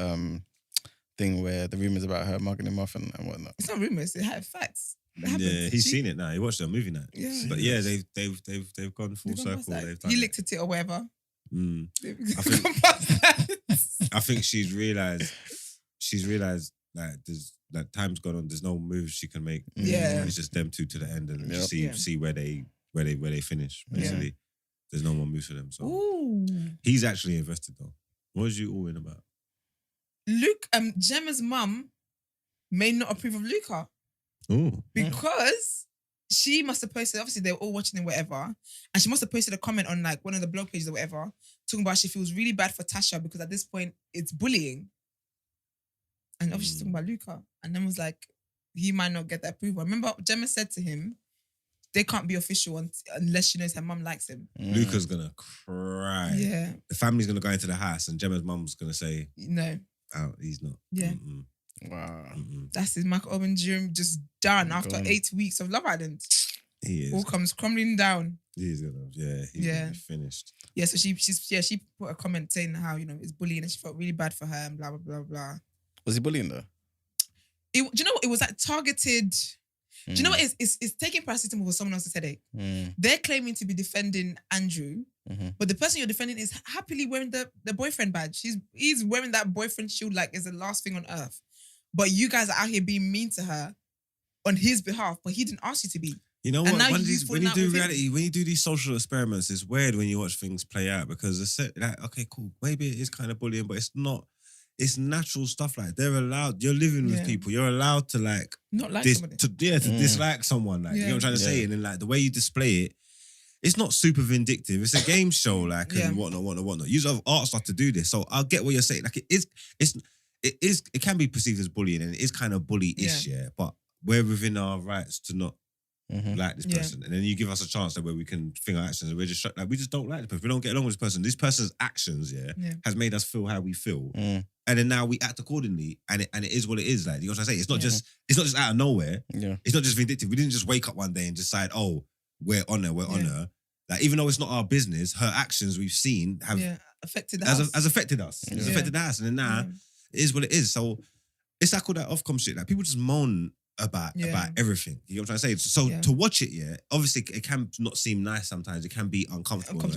thing where the rumors about her mugging him off and whatnot. It's not rumors. It had facts. It happened. Yeah, he's seen it now. He watched the movie now. Yeah. But yeah, they've gone full They've gone past circle. that. They've done He it. licked at it or whatever. Mm. They've think- gone past that. I think she's realized that there's that time's gone on. There's no moves she can make. Yeah. It's just them two to the end and Yep. just see where they finish. Yeah. Basically, there's no more moves for them. So Ooh. he's actually invested though. What was you all in about? Luke, Gemma's mum may not approve of Luca Oh, because she must have posted, obviously they were all watching it, whatever, and she must have posted a comment on like one of the blog pages or whatever, talking about she feels really bad for Tasha because at this point it's bullying. And obviously she's talking about Luca. And then was like, he might not get that approval. Remember, Gemma said to him, they can't be official unless she knows her mum likes him. Luca's gonna cry. Yeah. The family's gonna go into the house and Gemma's mum's gonna say, No. "Oh, he's not." Yeah. Mm-mm, Wow. mm-mm. That's his Michael Owen dream just done after Gone. 8 weeks of Love Island. He is. All comes crumbling down. He's gonna. Yeah. He's Yeah. gonna be finished. Yeah, so she put a comment saying how, it's bullying and she felt really bad for her and blah, blah, blah, blah. Was he bullying though? Do you know what? It was like targeted. Do you know what? It's taking paracetamol for someone else's headache. They're claiming to be defending Andrew, but the person you're defending is happily wearing the boyfriend badge. He's wearing that boyfriend shield like it's the last thing on earth. But you guys are out here being mean to her on his behalf, but he didn't ask you to be. You know And what? now When he's you falling out do with him. reality, when you do these social experiments, it's weird when you watch things play out because it's like, okay, cool. Maybe it is kind of bullying, but it's not. It's natural stuff. Like they're allowed. You're living with Yeah. people. You're allowed to like Not like dis- somebody. to dislike someone. Like you know what I'm trying to say. And then like the way you display it, it's not super vindictive. It's a game show, like Yeah. and whatnot. Use of art stuff to do this. So I'll get what you're saying. Like it can be perceived as bullying, and it is kind of bully-ish, yeah. But we're within our rights to not like this Yeah. person, and then you give us a chance that where we can think our actions, and we're just like we just don't like this person. We don't get along with this person. This person's actions, Yeah. has made us feel how we feel, and then now we act accordingly, and it is what it is. Like you know what I'm saying? It's not just out of nowhere. Yeah. It's not just vindictive. We didn't just wake up one day and decide, oh, we're on her. Like even though it's not our business, her actions we've seen have affected the has house. affected us. It's Yeah. affected the house, and then now it is what it is. So it's like all that ofcom shit. Like people just moan about everything. You know what I'm trying to say? So to watch it, obviously it can not seem nice sometimes. It can be uncomfortable. Like,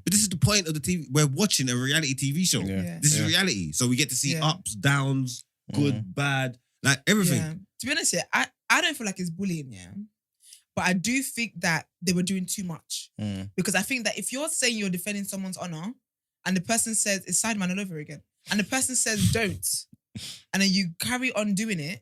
But this is the point of the TV. We're watching a reality TV show. Yeah. This is reality. So we get to see ups, downs, good, bad, like everything. Yeah. To be honest, I don't feel like it's bullying, but I do think that they were doing too much. Because I think that if you're saying you're defending someone's honor and the person says it's sideman all over again, and the person says don't, and then you carry on doing it,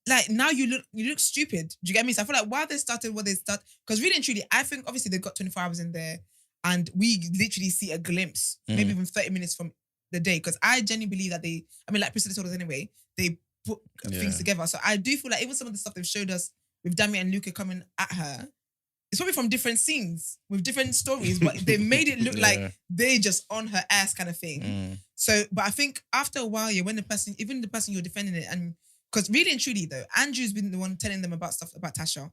like now you look stupid. Do you get me? So I feel like why they started what they start, because really and truly, I think obviously they've got 24 hours in there and we literally see a glimpse, maybe even 30 minutes from the day. Because I genuinely believe that like Priscilla told us anyway, they put things together. So I do feel like even some of the stuff they've showed us with Dami and Luca coming at her, it's probably from different scenes with different stories, but they made it look like they just on her ass kind of thing. So, but I think after a while, when even the person you're defending it, and because really and truly though, Andrew's been the one telling them about stuff about Tasha,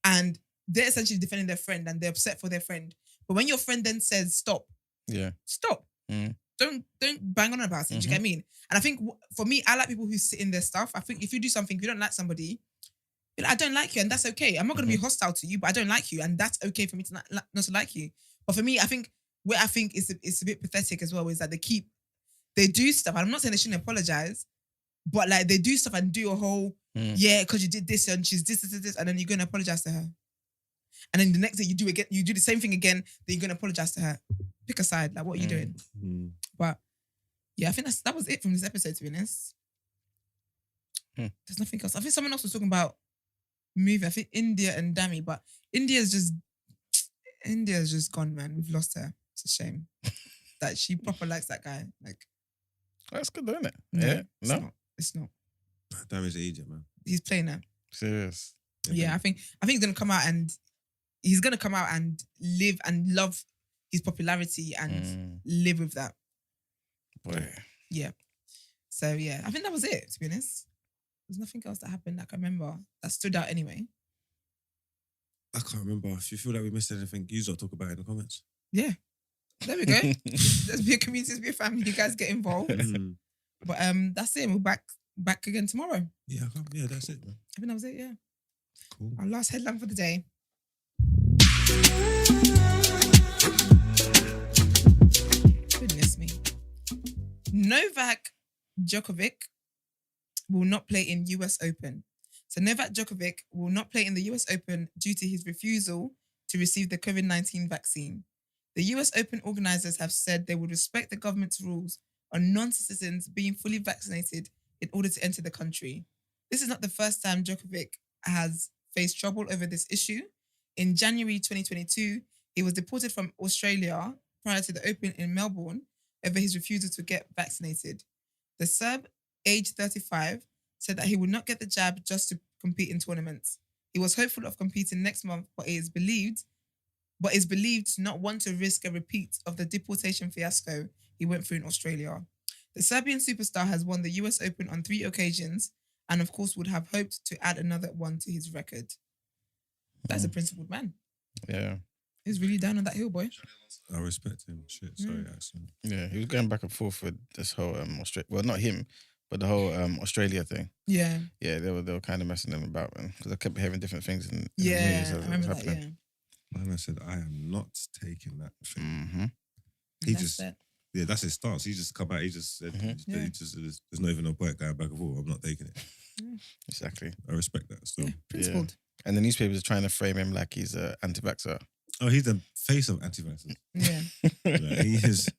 and they're essentially defending their friend and they're upset for their friend. But when your friend then says stop, stop. Don't bang on about it. Do you get what I mean? And I think for me, I like people who sit in their stuff. I think if you do something, if you don't like somebody, I don't like you, and that's okay. I'm not going to be hostile to you, but I don't like you, and that's okay for me to not to like you. But for me, I think where I think it's a bit pathetic as well is that they do stuff. And I'm not saying they shouldn't apologize, but like they do stuff and do a whole because you did this and she's this, and then you're going to apologize to her, and then the next day you do the same thing again. Then you're going to apologize to her. Pick a side. Like what are you doing? But yeah, I think that was it from this episode. To be honest, there's nothing else. I think someone else was talking about movie. I think India and Dami, but India's just gone, man. We've lost her. It's a shame that she proper likes that guy. Like that's good, though, isn't it? No, it's not. Damn, he's an idiot, man. He's playing her. Serious. Yeah, I think he's gonna come out and live and love his popularity and live with that. Boy. Yeah. So yeah, I think that was it. To be honest. There's nothing else that happened that I can remember that stood out anyway. I can't remember. If you feel like we missed anything, you lot talk about it in the comments. Yeah. There we go. Let's be a community, let's be a family. You guys get involved. But that's it. We're back again tomorrow. Yeah, that's it, man. I think that was it, yeah. Cool. Our last headline for the day. Goodness me. Novac Djokovic will not play in US Open. So Novac Djokovic will not play in the US Open due to his refusal to receive the COVID-19 vaccine. The US Open organisers have said they would respect the government's rules on non-citizens being fully vaccinated in order to enter the country. This is not the first time Djokovic has faced trouble over this issue. In January 2022, he was deported from Australia prior to the Open in Melbourne over his refusal to get vaccinated. The Serb, aged 35, said that he would not get the jab just to compete in tournaments. He was hopeful of competing next month, but is believed to not want to risk a repeat of the deportation fiasco he went through in Australia. The Serbian superstar has won the US Open on 3 occasions and of course would have hoped to add another one to his record. That's a principled man. Yeah. He's really down on that hill, boy. I respect him. Shit, sorry, accent. Yeah, he was going back and forth with this whole Australia. Well, not him, but the whole Australia thing. Yeah. Yeah, they were kind of messing him about, man, because I kept hearing different things in the Yeah, news as I it was remember that, happening. yeah. And I said, I am not taking that thing. Mm-hmm. He That's just, it. yeah, that's his stance. He just come out, he just said, Yeah. there's not even no point going back and forth. I'm not taking it. Exactly. I respect that still. Yeah, principled. And the newspapers are trying to frame him like he's an anti-vaxxer. Oh, he's the face of anti-vaxxers. Yeah. Like, he is.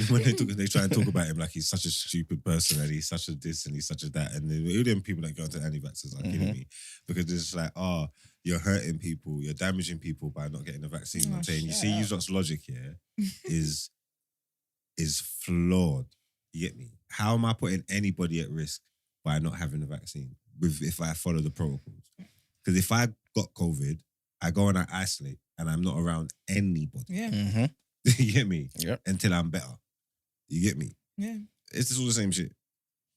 When they try and talk about him like he's such a stupid person and he's such a this and he's such a that, and then people that go into anti-vaxxers are kidding me because it's like, you're hurting people, you're damaging people by not getting the vaccine. I'm saying, you see, you lot's logic here is flawed. You get me? How am I putting anybody at risk by not having the vaccine if I follow the protocols? Because if I got COVID, I go and I isolate and I'm not around anybody. Yeah. Mm-hmm. You get me? Yep. Until I'm better. You get me? Yeah. It's just all the same shit.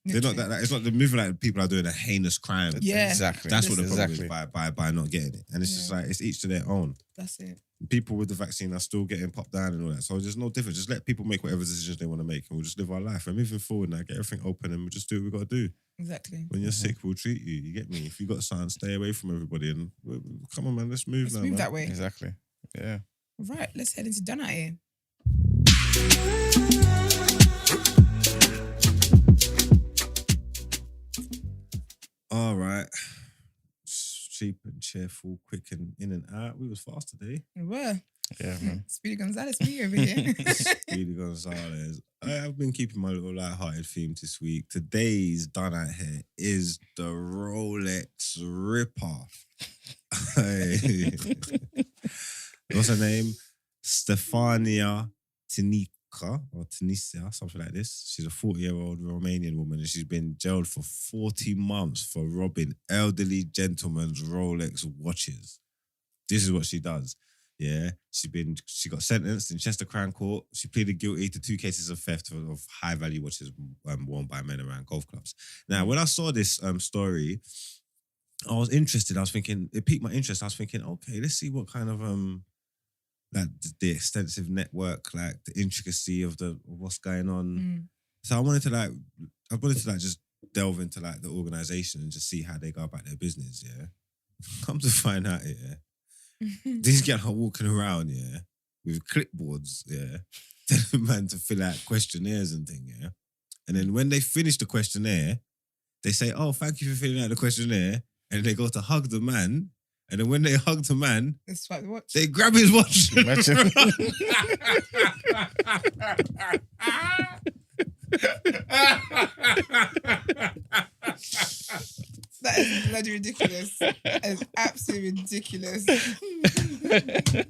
They're not that. It's not the moving like people are doing a heinous crime. Yeah. Exactly. That's what the problem Exactly. is by not getting it. And it's just like, it's each to their own. That's it. People with the vaccine are still getting popped down and all that. So there's no difference. Just let people make whatever decisions they want to make and we'll just live our life. We're moving forward now, get everything open and we'll just do what we got to do. Exactly. When you're sick, we'll treat you. You get me? If you got something, stay away from everybody and come on, man, let's move Let's now, move man. that way. Exactly. Yeah. Right, let's head into Out Ere. All right. Cheap and cheerful, quick and in and out. We was fast today. We were. Yeah, man. Speedy Gonzalez, me over here. Speedy Gonzalez. I've been keeping my little light-hearted theme this week. Today's Done Out Here is the Rolex Ripper. Hey. What's her name? Stefania Tinica or Tunisia, something like this. She's a 40-year-old Romanian woman and she's been jailed for 40 months for robbing elderly gentlemen's Rolex watches. This is what she does. Yeah, she got sentenced in Chester Crown Court. She pleaded guilty to 2 cases of theft of high-value watches worn by men around golf clubs. Now, when I saw this story, I was interested. I was thinking, it piqued my interest. I was thinking, okay, let's see what kind of like the extensive network, like the intricacy of what's going on. So I wanted to just delve into like the organization and just see how they go about their business. Yeah, come to find out, yeah. These guys are walking around, yeah, with clipboards, yeah, telling man to fill out questionnaires and thing, yeah. And then when they finish the questionnaire, they say, "Oh, thank you for filling out the questionnaire," and they go to hug the man. And then when they hug the man, Let's swipe the watch. they grab his watch. Imagine. That is bloody ridiculous. That is absolutely ridiculous. That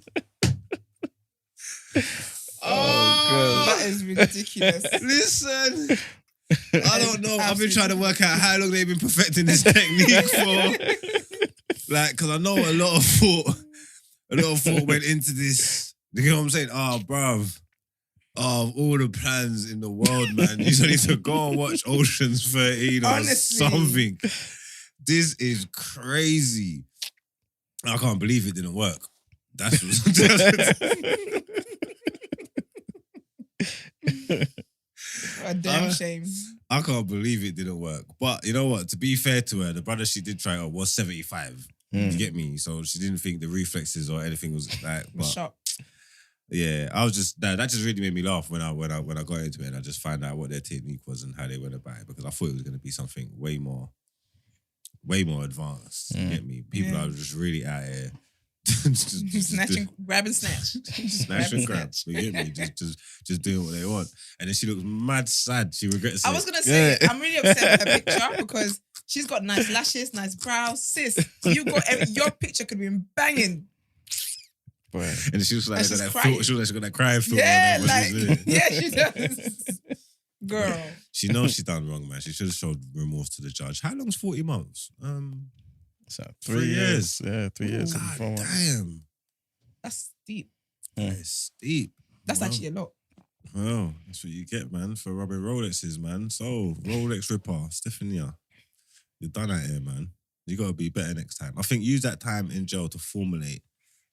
is ridiculous. Listen, I don't know. I've been trying to work out how long they've been perfecting this technique for. Like, because I know a lot of thought went into this. You know what I'm saying? Oh, bruv. of all the plans in the world, man. You just need to go and watch Ocean's 13 or Honestly. something. This is crazy. I can't believe it didn't work. That's A damn shame. I can't believe it didn't work. But you know what? To be fair to her, the brother she did try out was 75. You get me? So she didn't think the reflexes or anything was like. But Shock. yeah, I was just that just really made me laugh when I got into it, and I just found out what their technique was and how they went about it, because I thought it was going to be something way more advanced. You get me? People are just really out here. Snatching, grab and snatch. Snatch and grab. You get me? Just doing what they want. And then she looks mad sad. She regrets it. I was gonna say, I'm really upset with her picture because she's got nice lashes, nice brows. Sis, you got your picture could be banging. Boy. And then she was like, And she's that crying. filter, she was like, she got that crying filter. Yeah, on there, like, yeah, she does. Girl. She knows she's done wrong, man. She should have showed remorse to the judge. How long's 40 months? So 3 years. Yeah, 3 years. and 4 God months. damn. That's deep. It's steep. That's Well, actually a lot. Well, that's what you get, man, for robbing Rolexes, man. So, Rolex ripper, Stephanie, you're done out here, man. You got to be better next time. I think use that time in jail to formulate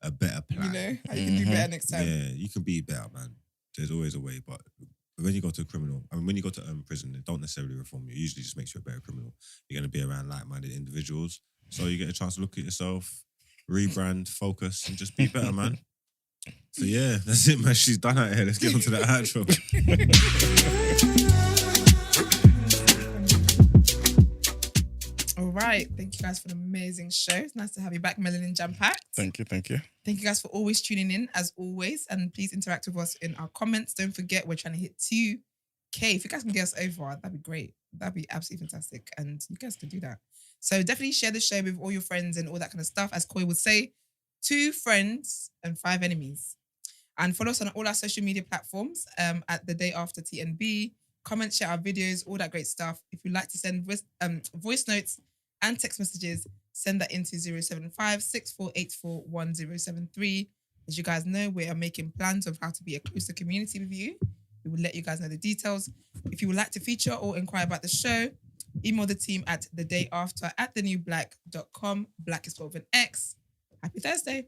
a better plan. You know, how you can do better next time. Yeah, you can be better, man. There's always a way, but when you go to when you go to prison, it don't necessarily reform you. It usually just makes you a better criminal. You're going to be around like-minded individuals, so you get a chance to look at yourself, rebrand, focus, and just be better, man. So yeah, that's it, man. She's done out here. Let's get on to that outro. All right. Thank you guys for the amazing show. It's nice to have you back, Melanin Jam Packed. Thank you. Thank you guys for always tuning in, as always. And please interact with us in our comments. Don't forget, we're trying to hit 2K. If you guys can get us over, that'd be great. That'd be absolutely fantastic. And you guys can do that. So definitely share the show with all your friends and all that kind of stuff. As Koi would say, 2 friends and 5 enemies. And follow us on all our social media platforms at The Day After TNB. Comment, share our videos, all that great stuff. If you'd like to send voice notes and text messages, send that into 075-6484-1073. As you guys know, we are making plans of how to be a closer community with you. We will let you guys know the details. If you would like to feature or inquire about the show, email the team at thedayafter@thenewblack.com. Black is spelled with an X. Happy Thursday.